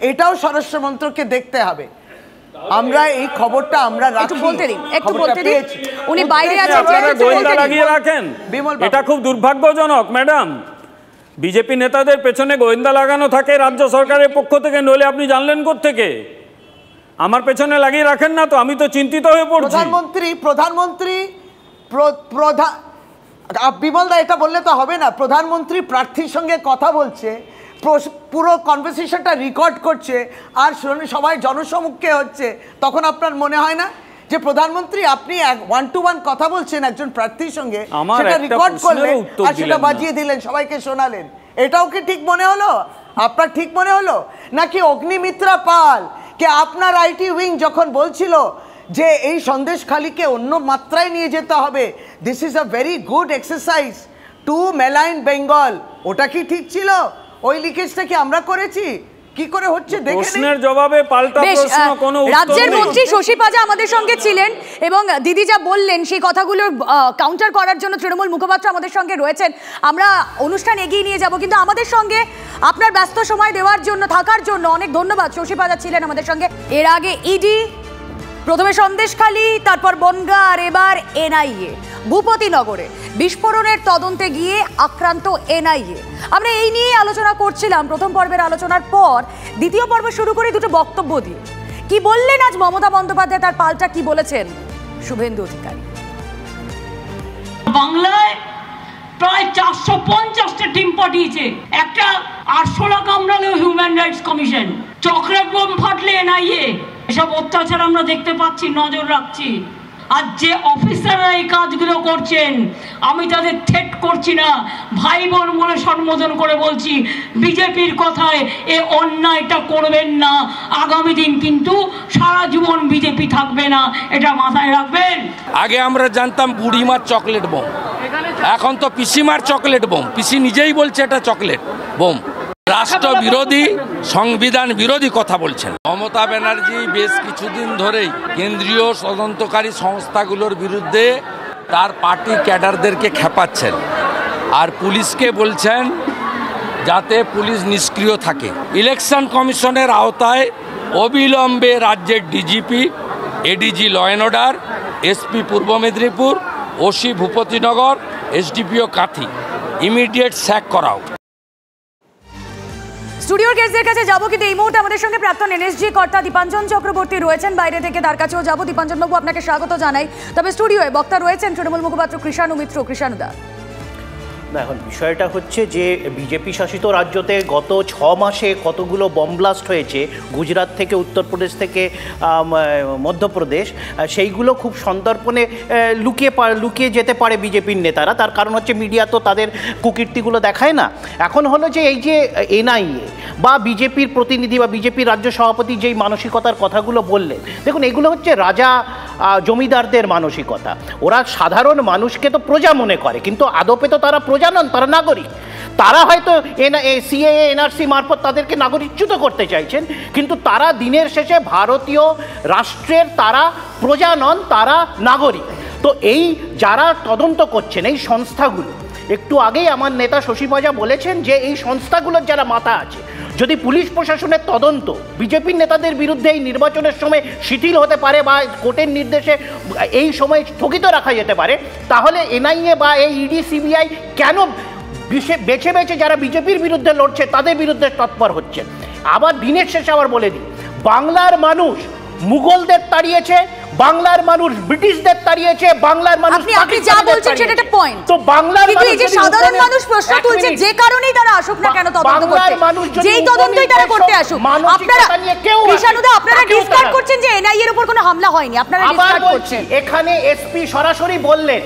Speaker 12: এটাও স্বরাষ্ট্র মন্ত্রককে দেখতে হবে। আমরা এই খবরটা আমরা
Speaker 2: একটু বলতে দিন, উনি বাইরে আছেন,
Speaker 13: গোয়েন্দা লাগিয়ে রাখেন, এটা খুব দুর্ভাগ্যজনক ম্যাডাম। বিজেপি নেতাদের পেছনে গোয়েন্দা লাগানো থাকে রাজ্য সরকারের পক্ষ থেকে, নইলে আপনি জানলেন কোত্থেকে? আমার পেছনে লাগিয়ে রাখেন না তো, আমি তো চিন্তিত হয়ে পড়ছি।
Speaker 12: প্রধানমন্ত্রী বিমলদা এটা বললে তো হবে না। প্রধানমন্ত্রী প্রার্থীর সঙ্গে কথা বলছে, পুরো কনভারসেশনটা রেকর্ড করছে, আর সবাই জনসমক্ষে হচ্ছে, তখন আপনার মনে হয় না যে প্রধানমন্ত্রী আপনি 1-to-1 কথা বলছেন একজন প্রার্থীর সঙ্গে, সেটা রেকর্ড করলেন আর সেটা বাজিয়ে দিলেন, সবাইকে শোনালেন? এটাও কি ঠিক মনে হলো? আপনার ঠিক মনে হলো? নাকি অগ্নিমিত্রা পাল কে আপনার আইটি উইং যখন বলছিল যে এই সন্দেশখালিকে অন্য মাত্রায় নিয়ে যেতে হবে, this is a very good exercise to malign Bengal, ওটা কি ঠিক ছিল? ওই লিকেজটা কি আমরা করেছি? কি করে হচ্ছে দেখে
Speaker 13: প্রশ্নের জবাবে পাল্টা প্রশ্ন কোনো উত্তর নেই।
Speaker 2: রাজ্যের মন্ত্রী শশী পাজা আমাদের সঙ্গে ছিলেন এবং দিদি যা বললেন সেই কথাগুলো কাউন্টার করার জন্য তৃণমূল মুখপাত্র আমাদের সঙ্গে রয়েছেন। আমরা অনুষ্ঠান এগিয়ে নিয়ে যাব, কিন্তু আমাদের সঙ্গে আপনার ব্যস্ত সময় দেওয়ার জন্য, থাকার জন্য অনেক ধন্যবাদ। শশী পাজা ছিলেন আমাদের সঙ্গে। এর আগে ইডি, প্রথমে সন্দেশখালী, তারপর বনগাঁ, আর এবার এনআইএ। ভূপতিনগরে বিস্ফোরণের তদন্তে গিয়ে আক্রান্ত এনআইএ। আমরা এই নিয়েই আলোচনা করছিলাম প্রথম পর্বের আলোচনার পর। দ্বিতীয় পর্ব শুরু করে দুটো বক্তব্য দিয়ে কি বললেন আজ মমতা বন্দ্যোপাধ্যায়, তার পাল্টা কি বলেছেন শুভেন্দু অধিকারী।
Speaker 5: বাংলায় প্রায় 450টা টিম পাঠিয়েছে, একটা আরশোলা কামড়ালেও human rights commission, chocolate bomb ফাটলে এনআইএ। এসব অত্যাচার আমরা দেখতে পাচ্ছি, নজর রাখছি। আর যে অফিসাররা এই কাজগুলো করছেন, আমি তাদের থ্রেট করছি না, ভাই বোন বলে সম্বোধন করে বলছি, বিজেপির কথায় এ অন্যায়টা করবেন না। আগামী দিন কিন্তু সারা জীবন বিজেপি থাকবে না, এটা মাথায় রাখবেন।
Speaker 8: আগে আমরা জানতাম বুড়িমার চকলেট বোম, এখন তো পিসিমার চকলেট বোম। পিসি নিজেই বলছে এটা চকলেট বোম। রাষ্ট্র বিরোধী, সংবিধান বিরোধী কথা বলছেন মমতা ব্যানার্জি। বেশ কিছুদিন ধরেই কেন্দ্রীয় তদন্তকারী সংস্থাগুলোর বিরুদ্ধে তার পার্টি ক্যাডারদেরকে খেপাচ্ছেন, আর পুলিশকে বলছেন যাতে পুলিশ নিষ্ক্রিয় থাকে। ইলেকশন কমিশনের আওতায় অবিলম্বে রাজ্যের DGP, ADG law and order, SP Purba Medinipur, OC Bhupatinagar, SDPO Kanthi immediate sack করাও।
Speaker 2: স্টুডিওর গেস্টদের কাছে যাবো, কিন্তু এই মুহূর্তে আমাদের সঙ্গে প্রাক্তন এনএসজি কর্তা দীপাঞ্জন চক্রবর্তী রয়েছেন বাইরে থেকে, তার কাছেও যাবো। দীপাঞ্জনবাবু, আপনাকে স্বাগত জানাই। তবে স্টুডিওয়ে বক্তা রয়েছেন তৃণমূল মুখপাত্র কৃষাণু মিত্র। কৃষাণুদা,
Speaker 14: না, এখন বিষয়টা হচ্ছে যে বিজেপি শাসিত রাজ্যতে গত 6 মাসে কতগুলো বম ব্লাস্ট হয়েছে, গুজরাট থেকে, উত্তরপ্রদেশ থেকে মধ্যপ্রদেশ, সেইগুলো খুব সন্তর্পণে লুকিয়ে যেতে পারে বিজেপির নেতারা। তার কারণ হচ্ছে মিডিয়া তো তাদের কুকীর্তিগুলো দেখায় না। এখন হলো যে এই যে এনআইএ বা বিজেপির প্রতিনিধি বা বিজেপির রাজ্য সভাপতি যেই মানসিকতার কথাগুলো বললেন, দেখুন এগুলো হচ্ছে রাজা জমিদারদের মানসিকতা। ওরা সাধারণ মানুষকে তো প্রজা মনে করে, কিন্তু আদপে তো তারা প্রজা নন, তারা নাগরিক। তারা হয়তো সিএএ এনআরসি মারফত তাদেরকে নাগরিকচ্যুত করতে চাইছেন, কিন্তু তারা দিনের শেষে ভারতীয় রাষ্ট্রের তারা প্রজা নন, তারা নাগরিক। তো এই যারা তদন্ত করছেন এই সংস্থাগুলো, একটু আগেই আমার নেতা শশী পাজা বলেছেন যে এই সংস্থাগুলোর যারা মাথা আছে, যদি পুলিশ প্রশাসনের তদন্ত বিজেপির নেতাদের বিরুদ্ধে এই নির্বাচনের সময় শিথিল হতে পারে বা কোর্টের নির্দেশে এই সময় স্থগিত রাখা যেতে পারে, তাহলে এনআইএ বা এই ইডি সিবিআই কেন বেছে বেছে যারা বিজেপির বিরুদ্ধে লড়ছে তাদের বিরুদ্ধে তৎপর হচ্ছে? আবার দিনের শেষে আবার বলে দিই, বাংলার মানুষ মুঘলদের তাড়িয়েছে, বাংলার মানুষ ব্রিটিশদের তাড়িয়েছে, বাংলার মানুষ
Speaker 2: আপনি যা বলছেন সেটা একটা পয়েন্ট।
Speaker 14: তো বাংলার
Speaker 2: মানুষ, এই যে সাধারণ মানুষ প্রশ্ন তুলছে, যে কারণেই তারা আসুক না কেন তদন্ত করতে, যেই তদন্তই তারা করতে আসুক, আপনারা কৃষাণুদা আপনারা ডিসকার্ড করছেন যে এনআইএ এর উপর কোনো হামলা হয়নি, আপনারা ডিসকার্ড করছেন।
Speaker 14: এখানে এসপি সরাসরি বললেন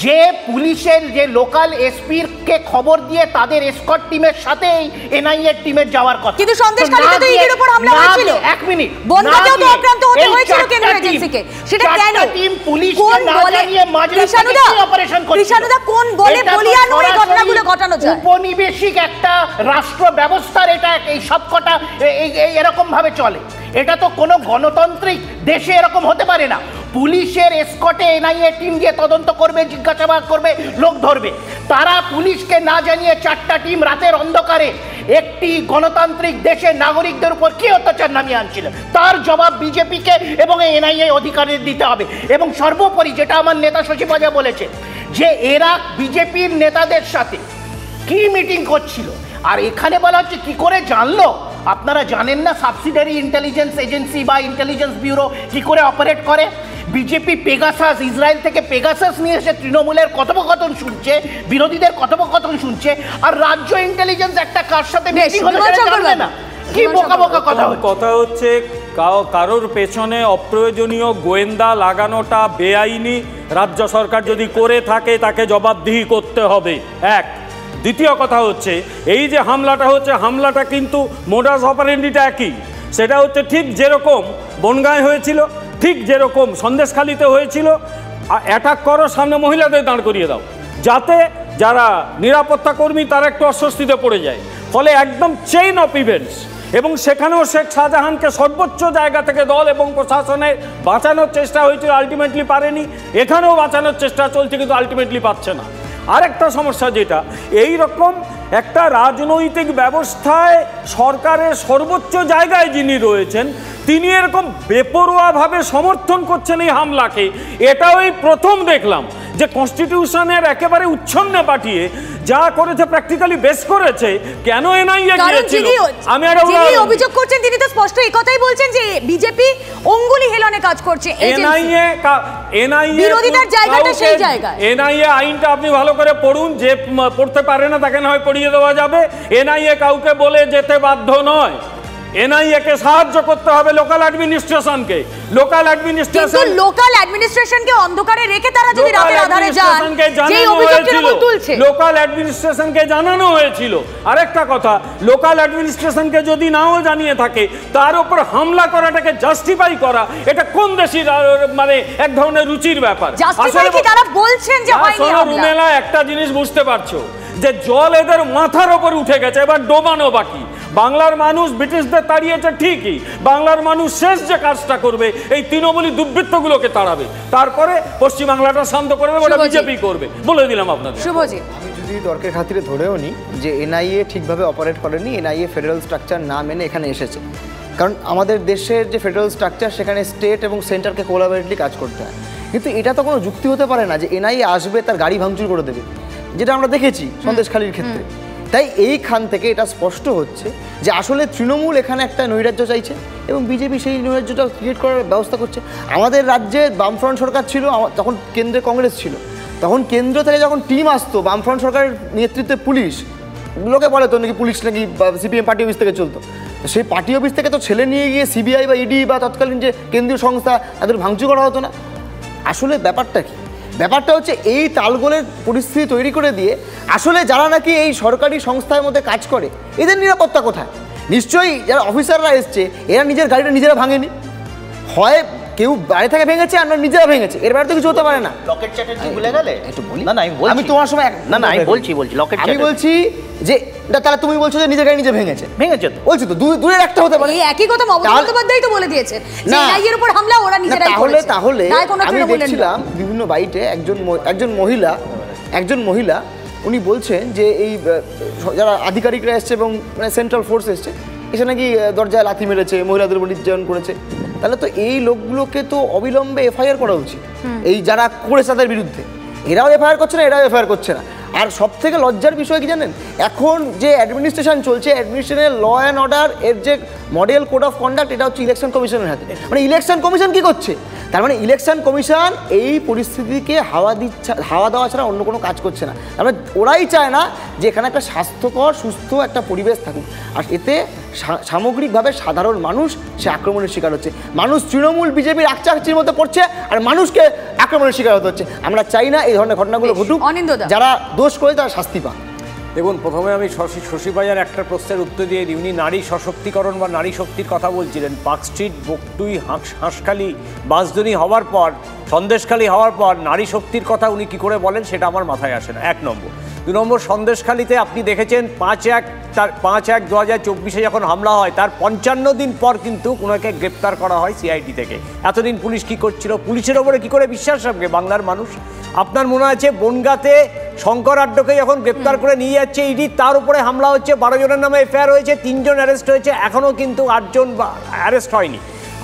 Speaker 14: যে পুলিশের যে লোকাল এসপির কে খবর দিয়ে তাদের এসকর্ট টিমের সাথে এনআইএ টিমের যাওয়ার কথা,
Speaker 2: কিন্তু সন্দেশখালীতে তো ইডির উপর হামলা হয়েছিল।
Speaker 14: এক মিনিট,
Speaker 2: বনগাঁতেও তো আক্রান্ত হতে হয়েছিল কেন্দ্রীয় এজেন্সিকে, সেটা কেন?
Speaker 14: টিম পুলিশকে না জানিয়ে মাঝরাতে অপারেশন করছিল।
Speaker 2: কৃষাণুদা কোন বলে বলিয়ানো এই ঘটনাগুলো ঘটানো যায়?
Speaker 14: উপনিবেশিক একটা রাষ্ট্র ব্যবস্থার এটা এই সবকটা এরকম ভাবে চলে। এটা তো কোনো গণতান্ত্রিক দেশে এরকম হতে পারে না। পুলিশের এসকর্টে এনআইএ টিম গিয়ে তদন্ত করবে, জিজ্ঞাসাবাদ করবে, লোক ধরবে। তারা পুলিশকে না জানিয়ে 4টা টিম রাতের অন্ধকারে একটি গণতান্ত্রিক দেশের নাগরিকদের উপর কি অত্যাচার নামিয়ে আনছিল, তার জবাব বিজেপিকে এবং এনআইএ অধিকারী দিতে হবে। এবং সর্বোপরি যেটা আমার নেতা শশী পাজা বলেছে যে এরা বিজেপির নেতাদের সাথে কি মিটিং করছিল, আর এখানে বলা হচ্ছে কি করে জানলো? আপনারা জানেন না সাবসিডারি ইন্টেলিজেন্স এজেন্সি বা ইন্টেলিজেন্স ব্যুরো কি করে অপারেট করে? বিজেপি পেগাসাস, ইসরায়েল থেকে পেগাসাস নিয়ে এসে তৃণমূলের কথোপকথন শুনছে, বিরোধীদের কথোপকথন শুনছে, আর রাজ্য ইন্টেলিজেন্স একটা কার সাথে মিটিং হলো সেটা জানবে না। কি বোকা বোকা
Speaker 13: কথা হচ্ছে। কারোর পেছনে অপ্রয়োজনীয় গোয়েন্দা লাগানোটা বেআইনি। রাজ্য সরকার যদি করে থাকে তাকে জবাবদিহি করতে হবে, এক। দ্বিতীয় কথা হচ্ছে এই যে হামলাটা হচ্ছে, হামলাটা কিন্তু মোডাস অপারেন্ডিটা একই। সেটা হচ্ছে ঠিক যেরকম বনগাঁয় হয়েছিল, ঠিক যেরকম সন্দেশখালীতে হয়েছিল, অ্যাটাক করো, সামনে মহিলাদের দাঁড় করিয়ে দাও, যাতে যারা নিরাপত্তা কর্মী তারা একটু অস্বস্তিতে পড়ে যায়। ফলে একদম চেইন অফ ইভেন্টস, এবং সেখানেও শেখ শাহজাহানকে সর্বোচ্চ জায়গা থেকে দল এবং প্রশাসনের বাঁচানোর চেষ্টা হয়েছিল, আলটিমেটলি পারেনি। এখানেও বাঁচানোর চেষ্টা চলছে, কিন্তু আলটিমেটলি পাচ্ছে না। আরেকটা সমস্যা যেটা, এই রকম একটা রাজনৈতিক ব্যবস্থায় সরকারের সর্বোচ্চ জায়গায় যিনি রয়েছেন, তিনি এরকম বেপরোয়াভাবে সমর্থন করছেন এই হামলাকে। এটাও এই প্রথম দেখলাম যে কনস্টিটিউশনের একেবারে উচ্ছন্নে পাঠিয়ে যা করেছে, প্র্যাকটিক্যালি বেস করেছে। কেন এনআইএ গিয়েছিল? আমি
Speaker 2: যিনি অভিযোগ করছেন তিনি তো স্পষ্ট এই কথাই বলছেন যে বিজেপি অঙ্গুলি হেলনে কাজ করছে।
Speaker 13: এনআইএ
Speaker 2: বিরোধীদের জায়গাটা সেই জায়গায়।
Speaker 13: এনআইএ আইনটা আপনি ভালো করে পড়ুন, যে পড়তে পারে না তাকে না হয় পড়িয়ে দেওয়া যাবে। এনআইএ কাউকে বলে যেতে বাধ্য নয়। এনআইএ কে সাহায্য করতে হবে লোকাল অ্যাডমিনিস্ট্রেশনকে। লোকাল অ্যাডমিনিস্ট্রেশনকে অন্ধকারে রেখে তারা যদি রাতের আধারে যান, যেই অভিযোগ তৃণমূল তুলছে, লোকাল অ্যাডমিনিস্ট্রেশনকে জানানো হয়েছিল। আরেকটা কথা, লোকাল অ্যাডমিনিস্ট্রেশনকে যদি নাও জানিয়ে থাকে, তার উপর হামলা করাটাকে জাস্টিফাই করা, এটা কোন দেশের মানে এক ধরনের রুচির ব্যাপার।
Speaker 2: জাস্টিফাই কি তারা বলছেন যে হয়নি হামলা?
Speaker 13: রুমেলা, একটা জিনিস বুঝতে পারছো যে জল এদের মাথার উপর উঠে গেছে, এবার ডোবানো বাকি। বাংলার মানুষ ব্রিটিশদের তাড়িয়েছে ঠিকই, বাংলার মানুষ শেষ যে কাজটা করবে এই তৃণমূলী দুর্বৃত্তগুলোকে তাড়াবে, তারপরে পশ্চিম বাংলাটা শান্ত করবে, ওটা বিজেপি করবে, বলে দিলাম আপনাদের।
Speaker 2: শুভজিৎ,
Speaker 15: আমি যদি দরকার খাতিরে ধরেও নিই যে এনআইএ ঠিকভাবে অপারেট করেনি, এনআইএ ফেডারেল স্ট্রাকচার না মেনে এখানে এসেছে, কারণ আমাদের দেশের যে ফেডারেল স্ট্রাকচার সেখানে স্টেট এবং সেন্টারকে কোলাবোরেটলি কাজ করতে হয়। কিন্তু এটা তো কোনো যুক্তি হতে পারে না যে এনআইএ আসবে তার গাড়ি ভাঙচুর করে দেবে, যেটা আমরা দেখেছি সন্দেশখালীর ক্ষেত্রে। তাই এইখান থেকে এটা স্পষ্ট হচ্ছে যে আসলে তৃণমূল এখানে একটা নৈরাজ্য চাইছে এবং বিজেপি সেই নৈরাজ্যটা ক্রিয়েট করার ব্যবস্থা করছে। আমাদের রাজ্যে বামফ্রন্ট সরকার ছিল, তখন কেন্দ্রে কংগ্রেস ছিল, তখন কেন্দ্র থেকে যখন টিম আসতো বামফ্রন্ট সরকারের নেতৃত্বে, পুলিশ লোকে বলে তো নাকি পুলিশ নাকি সিপিএম পার্টি অফিস থেকে চলতো, সেই পার্টি অফিস থেকে তো ছেলে নিয়ে গিয়ে সিবিআই বা ইডি বা তৎকালীন যে কেন্দ্রীয় সংস্থা তাদের ভাঙচুর করা হতো না। আসলে ব্যাপারটা কি? ব্যাপারটা হচ্ছে এই তালগোলের পরিস্থিতি তৈরি করে দিয়ে আসলে যারা নাকি এই সরকারি সংস্থার মধ্যে কাজ করে এদের নিরাপত্তা কোথায়? নিশ্চয়ই যারা অফিসাররা এসছে এরা নিজের গাড়িটা নিজেরা ভাঙেনি, হয় কেউ বাইরে থেকে ভেঙেছে আর নিজেরা ভেঙেছে, এর বাইরে তো কিছু হতে পারে না।
Speaker 14: লকেট চ্যাটার্জি ভুলে গেলে একটু বলি না,
Speaker 15: আমি তোমার সময়
Speaker 14: আমি বলছি লকেট
Speaker 15: আমি বলছি যে তাহলে তুমি বলছো যে নিজের গাড়ি নিজে ভেঙেছে
Speaker 14: তো
Speaker 15: বলছি তো দূরের একটা হতে পারে।
Speaker 2: এই একই কথা মমতা বন্দ্যোপাধ্যায় তো বলে দিয়েছেন যে এনআইএর উপর হামলা ওরা নিজেরাই করেছে।
Speaker 15: তাহলে আমি দেখছিলাম বিভিন্ন বাইটে একজন মহিলা উনি বলছেন যে এই যারা আধিকারিকরা এসছে এবং মানে সেন্ট্রাল ফোর্স এসছে, এসে নাকি দরজায় লাথি মেরেছে, মহিলাদের উপর নির্যাতন করেছে। তাহলে তো এই লোকগুলোকে তো অবিলম্বে এফআইআর করা উচিত, এই যারা করেছে তাদের বিরুদ্ধে। এরাও এফআইআর করছে না, এরাও এফআইআর করছে না। আর সব থেকে লজ্জার বিষয় কি জানেন, এখন যে অ্যাডমিনিস্ট্রেশন চলছে, অ্যাডমিনিস্ট্রেশনের ল অ্যান্ড অর্ডার এর যে মডেল কোড অফ কন্ডাক্ট, এটা হচ্ছে ইলেকশন কমিশনের হাতে। মানে ইলেকশন কমিশন কি করছে? তার মানে ইলেকশন কমিশন এই পরিস্থিতিকে হাওয়া দেওয়া ছাড়া অন্য কোনো কাজ করছে না। তার মানে ওরাই চায় না যে এখানে একটা স্বাস্থ্যকর সুস্থ একটা পরিবেশ থাকুক, আর এতে সামগ্রিকভাবে সাধারণ মানুষ সে আক্রমণের শিকার হচ্ছে। মানুষ তৃণমূল বিজেপির আকচাকচির মধ্যে পড়ছে আর মানুষকে আক্রমণের শিকার হতে হচ্ছে। আমরা চাই না এই ধরনের ঘটনাগুলো ঘটুক, যারা দোষ করে তারা শাস্তি পাক।
Speaker 16: দেখুন, প্রথমে আমি শশী ভাইয়ার একটা প্রশ্নের উত্তর দিয়ে দিই। উনি নারী সশক্তিকরণ বা নারী শক্তির কথা বলছিলেন। পার্ক স্ট্রিট, বকটুই, হাঁসখালি, বাঁশদ্রোণী হওয়ার পর, সন্দেশখালী হওয়ার পর নারী শক্তির কথা উনি কী করে বলেন সেটা আমার মাথায় আসে না, 1 নম্বর। 2 নম্বর, সন্দেশখালীতে আপনি দেখেছেন 5/1/2024 যখন হামলা হয় তার 55 দিন পর কিন্তু ওনাকে গ্রেপ্তার করা হয় সিআইডি থেকে। এতদিন পুলিশ কী করছিল? পুলিশের ওপরে কী করে বিশ্বাস রাখবে বাংলার মানুষ? আপনার মনে আছে বনগাঁতে শঙ্কর আড্ডকে যখন গ্রেপ্তার করে নিয়ে যাচ্ছে ইডি, তার উপরে হামলা হচ্ছে, 12 জনের নামে এফআইআর হয়েছে, 3 জন অ্যারেস্ট হয়েছে, এখনও কিন্তু 8 জন অ্যারেস্ট হয়নি।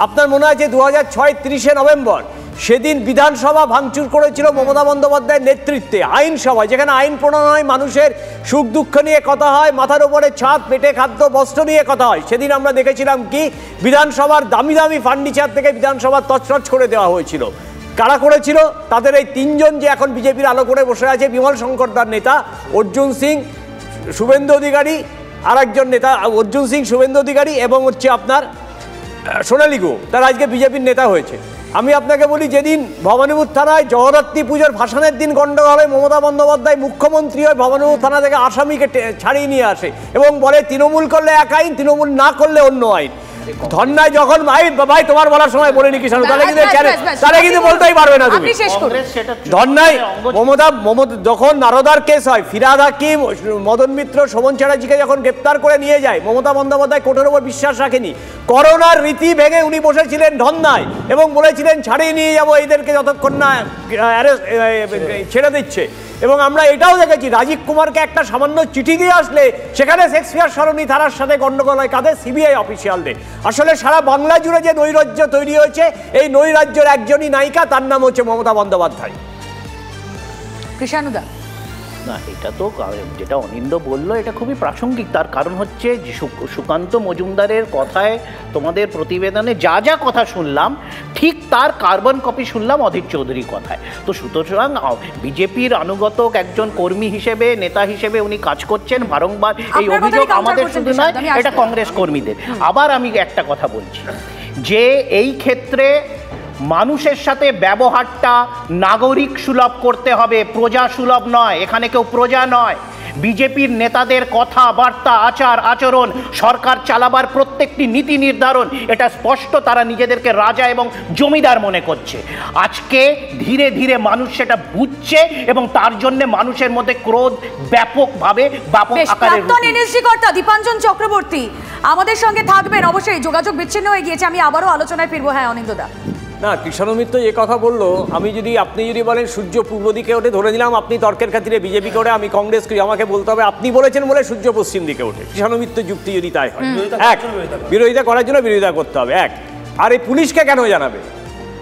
Speaker 16: আপনার মনে আছে 2006 30শে নভেম্বর সেদিন বিধানসভা ভাঙচুর করেছিল মমতা বন্দ্যোপাধ্যায়ের নেতৃত্বে, আইনসভায়, যেখানে আইন প্রণয়ন হয়, মানুষের সুখ দুঃখ নিয়ে কথা হয়, মাথার উপরে ছাদ, পেটে খাদ্য, বস্ত্র নিয়ে কথা হয়। সেদিন আমরা দেখেছিলাম কি বিধানসভার দামি দামি ফার্নিচার থেকে বিধানসভা তছনছ করে দেওয়া হয়েছিল। কারা করেছিল? তাদের এই 3 জন যে এখন বিজেপির আলো করে বসে আছে, বিমল শঙ্কর দার নেতা অর্জুন সিং, শুভেন্দু অধিকারী, আর একজন নেতা অর্জুন সিং, শুভেন্দু অধিকারী এবং হচ্ছে আপনার সোনালী গুহ, তারা আজকে বিজেপির নেতা হয়েছে। আমি আপনাকে বলি, যেদিন ভবানীপুর থানায় জগদ্ধাত্রী পুজোর ভাসানের দিন গণ্ডগোল হয়, মমতা বন্দ্যোপাধ্যায় মুখ্যমন্ত্রী হয়, ভবানীপুর থানা থেকে আসামিকে ছাড়িয়ে নিয়ে আসে এবং বলে তৃণমূল করলে এক আইন, তৃণমূল না করলে অন্য আইন। ধন্যায় যখন ভাই তোমার বলার সময় বলিনি কিষাণু, তাহলে কিন্তু বলতেই পারবে না তুমি। ধন্যায় মমতা যখন নারদার কেস হয়, ফিরহাদ হাকিম, মদন মিত্র, শোভন চ্যাটার্জিকে যখন গ্রেপ্তার করে নিয়ে যায়, মমতা বন্দ্যোপাধ্যায় কোর্টের উপর বিশ্বাস রাখেনি। করোনার রীতি ভেঙে উনি বসেছিলেন ধন্যায় এবং বলেছিলেন ছাড়িয়ে নিয়ে যাবো এদেরকে যতক্ষণ না ছেড়ে দিচ্ছে। এবং আমরা এটাও দেখেছি রাজীব কুমারকে একটা সামান্য চিঠি দিয়ে আসলে সেখানে শেক্সপিয়ার সরণি ধারার সাথে গন্ডগোল হয় কাদের, সিবিআই অফিসিয়ালদের। আসলে সারা বাংলা জুড়ে যে নৈরাজ্য তৈরি হয়েছে, এই নৈরাজ্যের একজনই নায়িকা, তার নাম হচ্ছে মমতা বন্দ্যোপাধ্যায়।
Speaker 2: কৃষাণুদা,
Speaker 14: না, এটা তো যেটা অনিন্দ বললো এটা খুবই প্রাসঙ্গিক। তার কারণ হচ্ছে সুকান্ত মজুমদারের কথায় তোমাদের প্রতিবেদনে যা যা কথা শুনলাম ঠিক তার কার্বন কপি শুনলাম অধীর চৌধুরীর কথায়। তো সুতরাং বিজেপির আনুগত একজন কর্মী হিসেবে, নেতা হিসেবে উনি কাজ করছেন বারংবার। এই অভিযোগ আমাদের শুধু নয়, এটা কংগ্রেস কর্মীদের। আবার আমি একটা কথা বলছি যে এই ক্ষেত্রে মানুষের সাথে ব্যবহারটা নাগরিক সুলভ করতে হবে, প্রজা সুলভ নয়। এখানে কেউ প্রজা নয়। বিজেপির নেতাদের কথাবার্তা, আচার আচরণ, সরকার চালাবার প্রত্যেকটি নীতি নির্ধারণ, এটা স্পষ্ট তারা নিজেদেরকে রাজা এবং জমিদার মনে করছে। আজকে ধীরে ধীরে মানুষ সেটা বুঝছে এবং তার জন্য মানুষের মধ্যে ক্রোধ ব্যাপকভাবে ব্যাপক আকারে।
Speaker 2: এনএসজি কর্তা দীপাঞ্জন চক্রবর্তী আমাদের সঙ্গে থাকবেন, অবশ্যই যোগাযোগ বিচ্ছিন্ন হয়ে গিয়েছে, আমি আবারও আলোচনায় ফিরবো। হ্যাঁ অনিন্দদা।
Speaker 16: না, কৃষাণু মিত্র যে কথা বললো, আপনি যদি বলেন সূর্য পূর্ব দিকে ওঠে, ধরে নিলাম আপনি তর্কের খাতিরে বিজেপি করে, আমি কংগ্রেস করি, আমাকে বলতে হবে আপনি বলেছেন বলে সূর্য পশ্চিম দিকে ওঠে। কৃষাণু মিত্র যুক্তি যদি তাই হয়, এক, বিরোধিতা করার জন্য বিরোধিতা করতে হবে, এক। আর এই পুলিশকে কেন জানাবে?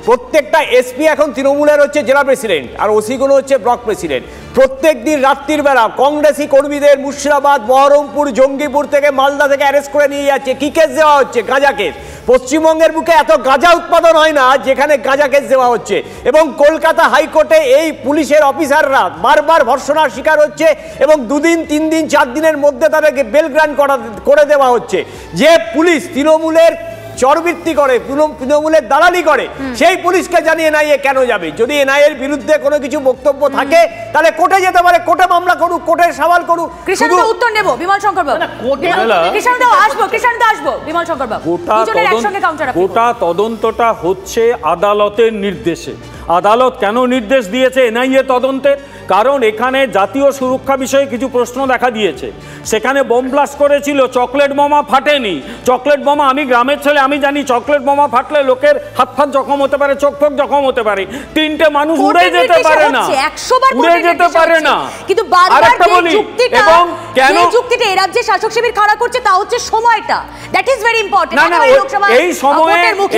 Speaker 16: প্রত্যেকটা এসপি এখন তৃণমূলের হচ্ছে জেলা প্রেসিডেন্ট, আর ওসিগুলো হচ্ছে ব্লক প্রেসিডেন্ট। প্রত্যেক দিন রাত্রির বেলা কংগ্রেসি কর্মীদের মুর্শিদাবাদ, বহরমপুর, জঙ্গিপুর থেকে, মালদা থেকে অ্যারেস্ট করে নিয়ে যাচ্ছে। কি কেস দেওয়া হচ্ছে? গাঁজা কেস। পশ্চিমবঙ্গের বুকে এত গাঁজা উৎপাদন হয় না যেখানে গাঁজা কেস দেওয়া হচ্ছে। এবং কলকাতা হাইকোর্টে এই পুলিশের অফিসাররা বারবার ধর্ষণার শিকার হচ্ছে এবং 2 দিন 3 দিন 4 দিনের মধ্যে তাদেরকে বেল গ্রান্ট করে দেওয়া হচ্ছে। যে পুলিশ তৃণমূলের চরবৃত্তি করে, তৃণমূলের দালালি করে, সেই পুলিশকে জানিয়ে এনআইএ কেন যাবে? যদি এনআইএর বিরুদ্ধে কোনো কিছু বক্তব্য থাকে তাহলে কোর্টে যেতে পারে, কোর্টে মামলা করুক, কোর্টের সওয়াল করুক।
Speaker 2: কৃষাণুদা উত্তর নেব, বিমল শঙ্কর বাবু। কৃষাণুদা আসবো, বিমল শঙ্কর বাবু।
Speaker 13: গোটা তদন্তটা হচ্ছে আদালতের নির্দেশে। আদালত কেন নির্দেশ দিয়েছে এনআইএ তদন্তের? কারণ এখানে জাতীয় সুরক্ষা বিষয়ে কিছু প্রশ্ন দেখা দিয়েছে। সেখানে বোম ব্লাস্ট করেছিল, চকলেট বোমা ফাটেনি। চকলেট বোমা, আমি গ্রামের ছেলে, আমি জানি চকলেট বোমা ফাটলে লোকের হাত ফাত জখম হতে পারে, চোখ ফোক জখম হতে পারে, 3টে মানুষ উড়ে যেতে পারে না, উড়ে যেতে পারে না।
Speaker 2: কিন্তু বারবার যে যুক্তিটা, এবং কেন যুক্তিটা এই রাজ্যে শাসক শিবির খাড়া করছে তা হচ্ছে সময়টা। That is very important.
Speaker 13: না,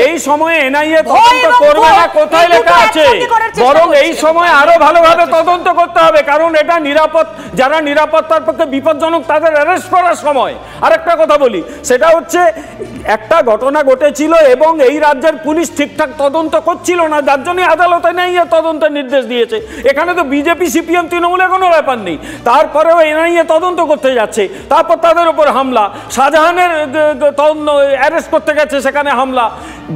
Speaker 13: এই সময়ে এনআইএ তদন্ত করবে না কোথায় লেখা আছে? বরং এই সময় আরো ভালোভাবে তদন্ত করতে হবে, কারণ এটা যারা নিরাপত্তার পক্ষে বিপজ্জনক তাদের অ্যারেস্ট করার সময়। আরেকটা কথা বলি, সেটা হচ্ছে একটা ঘটনা ঘটেছিল এবং এই রাজ্যের পুলিশ ঠিকঠাক তদন্ত করছিল না, যার জন্য আদালতে এনআইএ তদন্তের নির্দেশ দিয়েছে। এখানে তো বিজেপি, সিপিএম, তৃণমূলের কোনো ব্যাপার নেই, তারপরেও এনআইএ তদন্ত করতে যাচ্ছে। তারপর তাদের উপর হামলা, শাহজাহানের অ্যারেস্ট করতে গেছে, সেখানে হামলা।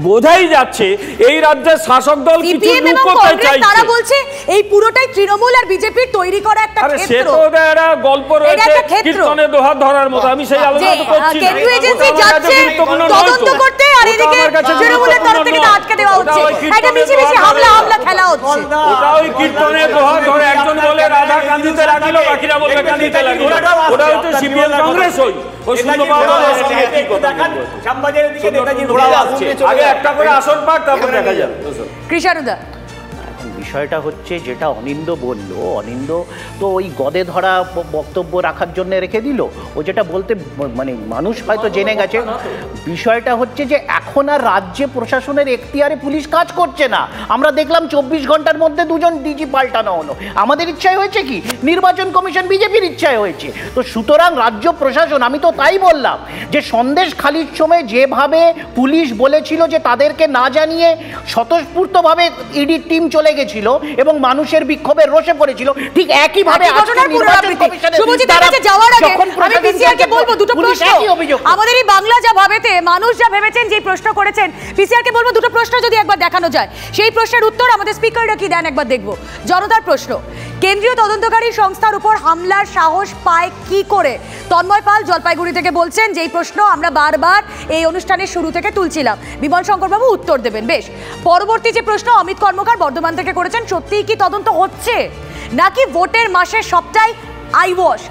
Speaker 13: বোঝাই যাচ্ছে এই রাজ্যের শাসক দল কিছু লুক করতে চাইছে।
Speaker 2: তারা বলছে এই পুরোটাই তৃণমূল আর বিজেপির তৈরি করা একটা ক্ষেত্র।
Speaker 13: সে তো একটা গল্প রয়েছে কীর্তনে দোহাত ধরার মতো, আমি সেই আলোচনা তো করছি না।
Speaker 2: কেন্দ্রীয় এজেন্সি যাচ্ছে তদন্ত করতে আর এদিকে তৃণমূলের তরফ থেকে আটকে দেওয়া হচ্ছে। এটা মিছি হামলা খেলা হচ্ছে।
Speaker 13: ওটা ওই কীর্তনে দোহাত ধরে একজন বলে রাধা কান্দিতে লাগিল, বাকিরা বলবে কান্দিতে লাগিল। ওটা হচ্ছে সিপিএম কংগ্রেস। ওই আগে একটা করে আসন পাক, তারপর দেখা যাবে।
Speaker 2: কৃষাণুদা,
Speaker 14: বিষয়টা হচ্ছে যেটা অনিন্দ বলল, অনিন্দ তো ওই গদে ধরা বক্তব্য রাখার জন্য রেখে দিল। ও যেটা বলতে মানে মানুষ হয়তো জেনে গেছে। বিষয়টা হচ্ছে যে এখন আর রাজ্যে প্রশাসনের এখতিয়ারে পুলিশ কাজ করছে না। আমরা দেখলাম 24 ঘন্টার মধ্যে 2জন ডিজি পাল্টানো হলো। আমাদের ইচ্ছায় হয়েছে কি? নির্বাচন কমিশন বিজেপির ইচ্ছায় হয়েছে। তো সুতরাং রাজ্য প্রশাসন, আমি তো তাই বললাম যে সন্দেশখালির সময় যেভাবে পুলিশ বলেছিল যে তাদেরকে না জানিয়ে স্বতঃস্ফূর্তভাবে ইডির টিম চলে গেছিল এবং মানুষের বিক্ষোভের রোষে পড়েছিল, ঠিক একইভাবে
Speaker 2: আমাদের এই বাংলা যা ভাবেতে মানুষ যা ভেবেছেন, যে প্রশ্ন করেছেন পিসিআর কে বলবো দুটো প্রশ্ন যদি একবার দেখানো যায়, সেই প্রশ্নের উত্তর আমাদের স্পিকাররা কি দেন একবার দেখবো। জনতার প্রশ্ন, কেন্দ্রীয় তদন্তকারী সংস্থার উপর হামলার সাহস পায় কি করে? তন্ময় পাল জলপাইগুড়ি থেকে বলছেন, যেই প্রশ্ন আমরা বারবার এই অনুষ্ঠানের শুরু থেকে তুলছিলাম। বিমল শঙ্কর বাবু উত্তর দেবেন। বেশ, পরবর্তী যে প্রশ্ন অমিত কর্মকার বর্ধমান থেকে করেছেন, সত্যিই কি তদন্ত হচ্ছে নাকি ভোটের মাসের সবটাই আইওয়াশ?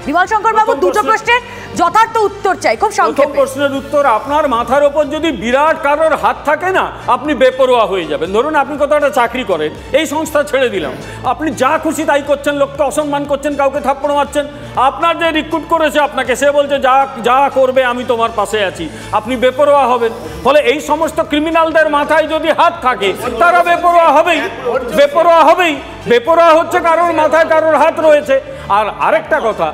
Speaker 2: বিমল শঙ্কর বাবু দুটো প্রশ্নের যথার্থ উত্তর চাই, খুব সংক্ষেপে।
Speaker 13: প্রশ্নের উত্তর, আপনার মাথার ওপর যদি বিরাট কারোর হাত থাকে না, আপনি বেপরোয়া হয়ে যাবেন। ধরুন আপনি কোথাও একটা চাকরি করেন, এই সংস্থা ছেড়ে দিলাম, আপনি যা খুশি তাই করছেন, লোককে অসম্মান করছেন, কাউকে থাপ্পড় মারছেন, আপনার যে রিক্রুট করেছে আপনাকে, সে বলছে যা যা করবে আমি তোমার পাশে আছি, আপনি বেপরোয়া হবেন। ফলে এই সমস্ত ক্রিমিনালদের মাথায় যদি হাত থাকে, তারা বেপরোয়া হবেই, বেপরোয়া হবেই। বেপরোয়া হচ্ছে কারোর মাথায় কারোর হাত রয়েছে। আর আরেকটা কথা,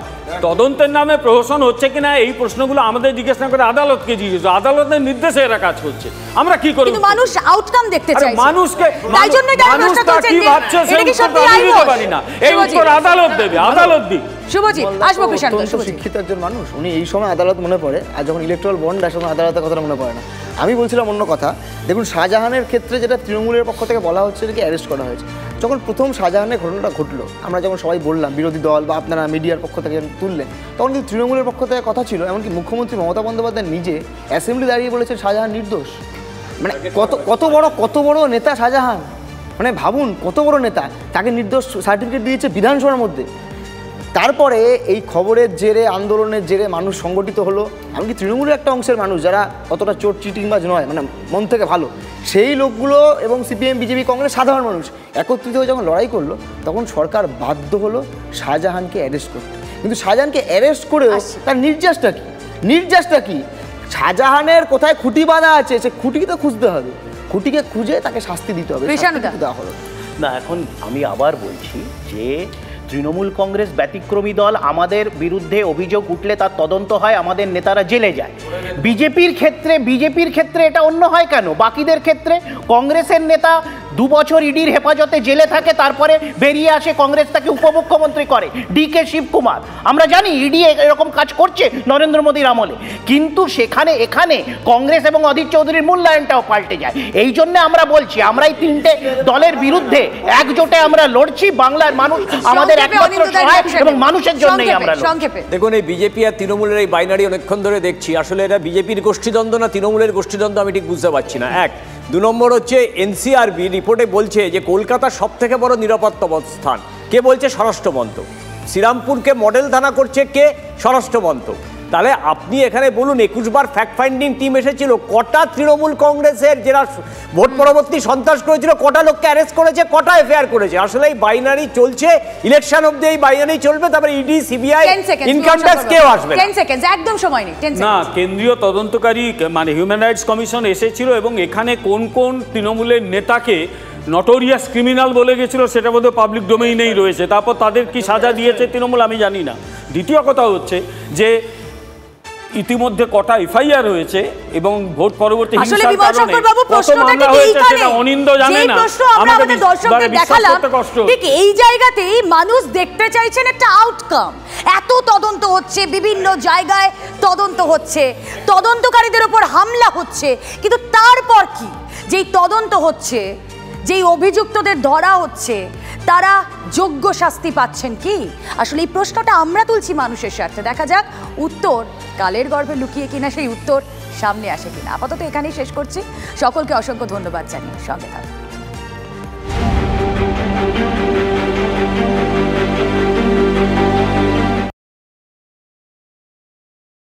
Speaker 13: তদন্তের নামে প্রহসন হচ্ছে কিনা এই প্রশ্নগুলো আমাদের জিজ্ঞেস না করে আদালতকে জিজ্ঞেস, আদালতের নির্দেশে এরা কাজ করছে। আমরা কি করব?
Speaker 2: কিন্তু মানুষ আউটকাম দেখতে চায়,
Speaker 13: মানুষকে
Speaker 2: তাই জন্যই তারা প্রশ্ন করছেন,
Speaker 13: কি ভাবছে সেই উত্তর আমি দিতে পারি না, এই উত্তর আদালত দেবে, আদালত দিক।
Speaker 2: শুভজিৎ আসবো। কৃষান্ত
Speaker 15: শিক্ষিত একজন মানুষ, উনি এই সময় আদালত মনে পড়ে, আর যখন ইলেকট্রাল বন্ড আসে তখন আদালতের কথাটা মনে পড়ে না। আমি বলছিলাম অন্য কথা। দেখুন, শাহজাহানের ক্ষেত্রে যেটা তৃণমূলের পক্ষ থেকে বলা হচ্ছে যে অ্যারেস্ট করা হয়েছে, যখন প্রথম শাহজাহানের ঘটনাটা ঘটলো, আমরা যখন সবাই বললাম, বিরোধী দল বা আপনারা মিডিয়ার পক্ষ থেকে তুললেন, তখন কিন্তু তৃণমূলের পক্ষ থেকে কথা ছিল, এমনকি মুখ্যমন্ত্রী মমতা বন্দ্যোপাধ্যায় নিজে অ্যাসেম্বলি দাঁড়িয়ে বলেছেন শাহজাহান নির্দোষ। মানে কত বড় নেতা শাহজাহান, মানে ভাবুন কত বড় নেতা, তাকে নির্দোষ সার্টিফিকেট দিয়েছে বিধানসভার মধ্যে। তারপরে এই খবরের জেরে, আন্দোলনের জেরে মানুষ সংগঠিত হলো, এমনকি তৃণমূলের একটা অংশের মানুষ যারা অতটা চোট চিটিংবাজ নয়, মানে মন থেকে ভালো, সেই লোকগুলো এবং সিপিএম, বিজেপি, কংগ্রেস, সাধারণ মানুষ একত্রিত হয়ে যখন লড়াই করলো, তখন সরকার বাধ্য হলো শাহজাহানকে অ্যারেস্ট করতে। কিন্তু শাহজাহানকে অ্যারেস্ট করেও তার নির্যাসটা কি? শাহজাহানের কোথায় খুঁটি বাঁধা আছে, সে খুঁটিকে তো খুঁজতে হবে, খুঁটিকে খুঁজে তাকে শাস্তি দিতে হবে। দেওয়া হলো
Speaker 14: না। এখন আমি আবার বলছি যে তৃণমূল কংগ্রেস ব্যতিক্রমী দল, আমাদের বিরুদ্ধে অভিযোগ উঠলে তার তদন্ত হয়, আমাদের নেতারা জেলে যায়। বিজেপির ক্ষেত্রে এটা অন্য হয় কেন? বাকিদের ক্ষেত্রে কংগ্রেসের নেতা 2 বছর ইডির হেফাজতে জেলে থাকে, তারপরে বেরিয়ে আসে, কংগ্রেস তাকে উপমুখ্যমন্ত্রী করে, ডিকে শিবকুমার। আমরা জানি ইডি এরকম কাজ করছে নরেন্দ্র মোদীর আমলে, কিন্তু এখানে কংগ্রেস এবং অধীর চৌধুরীর মূল্যায়নটাও পাল্টে যায়। এই জন্য আমরা বলছি, আমরা এই 3টে দলের বিরুদ্ধে একজোটে আমরা লড়ছি। বাংলার মানুষ আমাদের একমাত্র সহায় এবং মানুষের জন্যই আমরা লড়ছি।
Speaker 16: দেখুন, এই বিজেপি আর তৃণমূলের এই বাইনারি অনেকক্ষণ ধরে দেখছি, আসলে এটা বিজেপির গোষ্ঠীদ্বন্দ্ব না তৃণমূলের গোষ্ঠীদ্বন্দ্ব আমি ঠিক বুঝতে পারছি না। 2 নম্বর হচ্ছে এনসিআরবি রিপোর্টে বলছে যে কলকাতার সবথেকে বড় নিরাপত্তা অবস্থান কে বলছে? স্বরাষ্ট্রমন্ত্রক। শ্রীরামপুরকে মডেল থানা করছে কে? স্বরাষ্ট্রমন্ত্রক। তাহলে আপনি এখানে বলুন, 21 বার ফ্যাক্ট ফাইন্ডিং টিম এসেছিল, কটা তৃণমূল কংগ্রেসের যারা ভোট পরবর্তী সন্ত্রাস করেছিল, কটা লোককে অ্যারেস্ট করেছে, কটা এফআইআর করেছে? আসলে এই বাইনারি চলছে, ইলেকশন অবধি এই বাইনারি চলবে, তারপরে ইডি, সিবিআই, ইনকাম ট্যাক্স কেউ আসবে
Speaker 2: 10 সেকেন্ড, একদম সময় নেই।
Speaker 13: না, কেন্দ্রীয় তদন্তকারী মানে হিউম্যান রাইটস কমিশন এসেছিল এবং এখানে কোন কোন তৃণমূলের নেতাকে নটোরিয়াস ক্রিমিনাল বলে গেছিল সেটা বোধহয় পাবলিক ডোমেইনেই রয়েছে। তারপর তাদের কি সাজা দিয়েছে তৃণমূল আমি জানি না। দ্বিতীয় কথা হচ্ছে যে ইতিমধ্যে কটা এফআইআর হয়েছে এবং ভোট পরবর্তী হিংসার কারণে কত মামলা হয়েছে সেটা অনিন্দ জানে না।
Speaker 2: আমাদের দর্শকদের দেখালাম, ঠিক এই জায়গাতেই মানুষ দেখতে চাইছেন একটা আউটকাম। এত তদন্ত হচ্ছে, বিভিন্ন জায়গায় তদন্ত হচ্ছে, তদন্তকারীদের উপর হামলা হচ্ছে, কিন্তু তারপর কি? যেই তদন্ত হচ্ছে, যেই অভিযুক্তদের ধরা হচ্ছে, তারা যোগ্য শাস্তি পাচ্ছেন কি? আসলে এই প্রশ্নটা আমরা তুলছি মানুষের স্বার্থে। দেখা যাক উত্তর কালের গর্ভে লুকিয়ে কিনা, সেই উত্তর সামনে আসে কিনা। আপাতত এখানেই শেষ করছি। সকলকে অসংখ্য ধন্যবাদ জানিয়ে সঙ্গে থাকুন।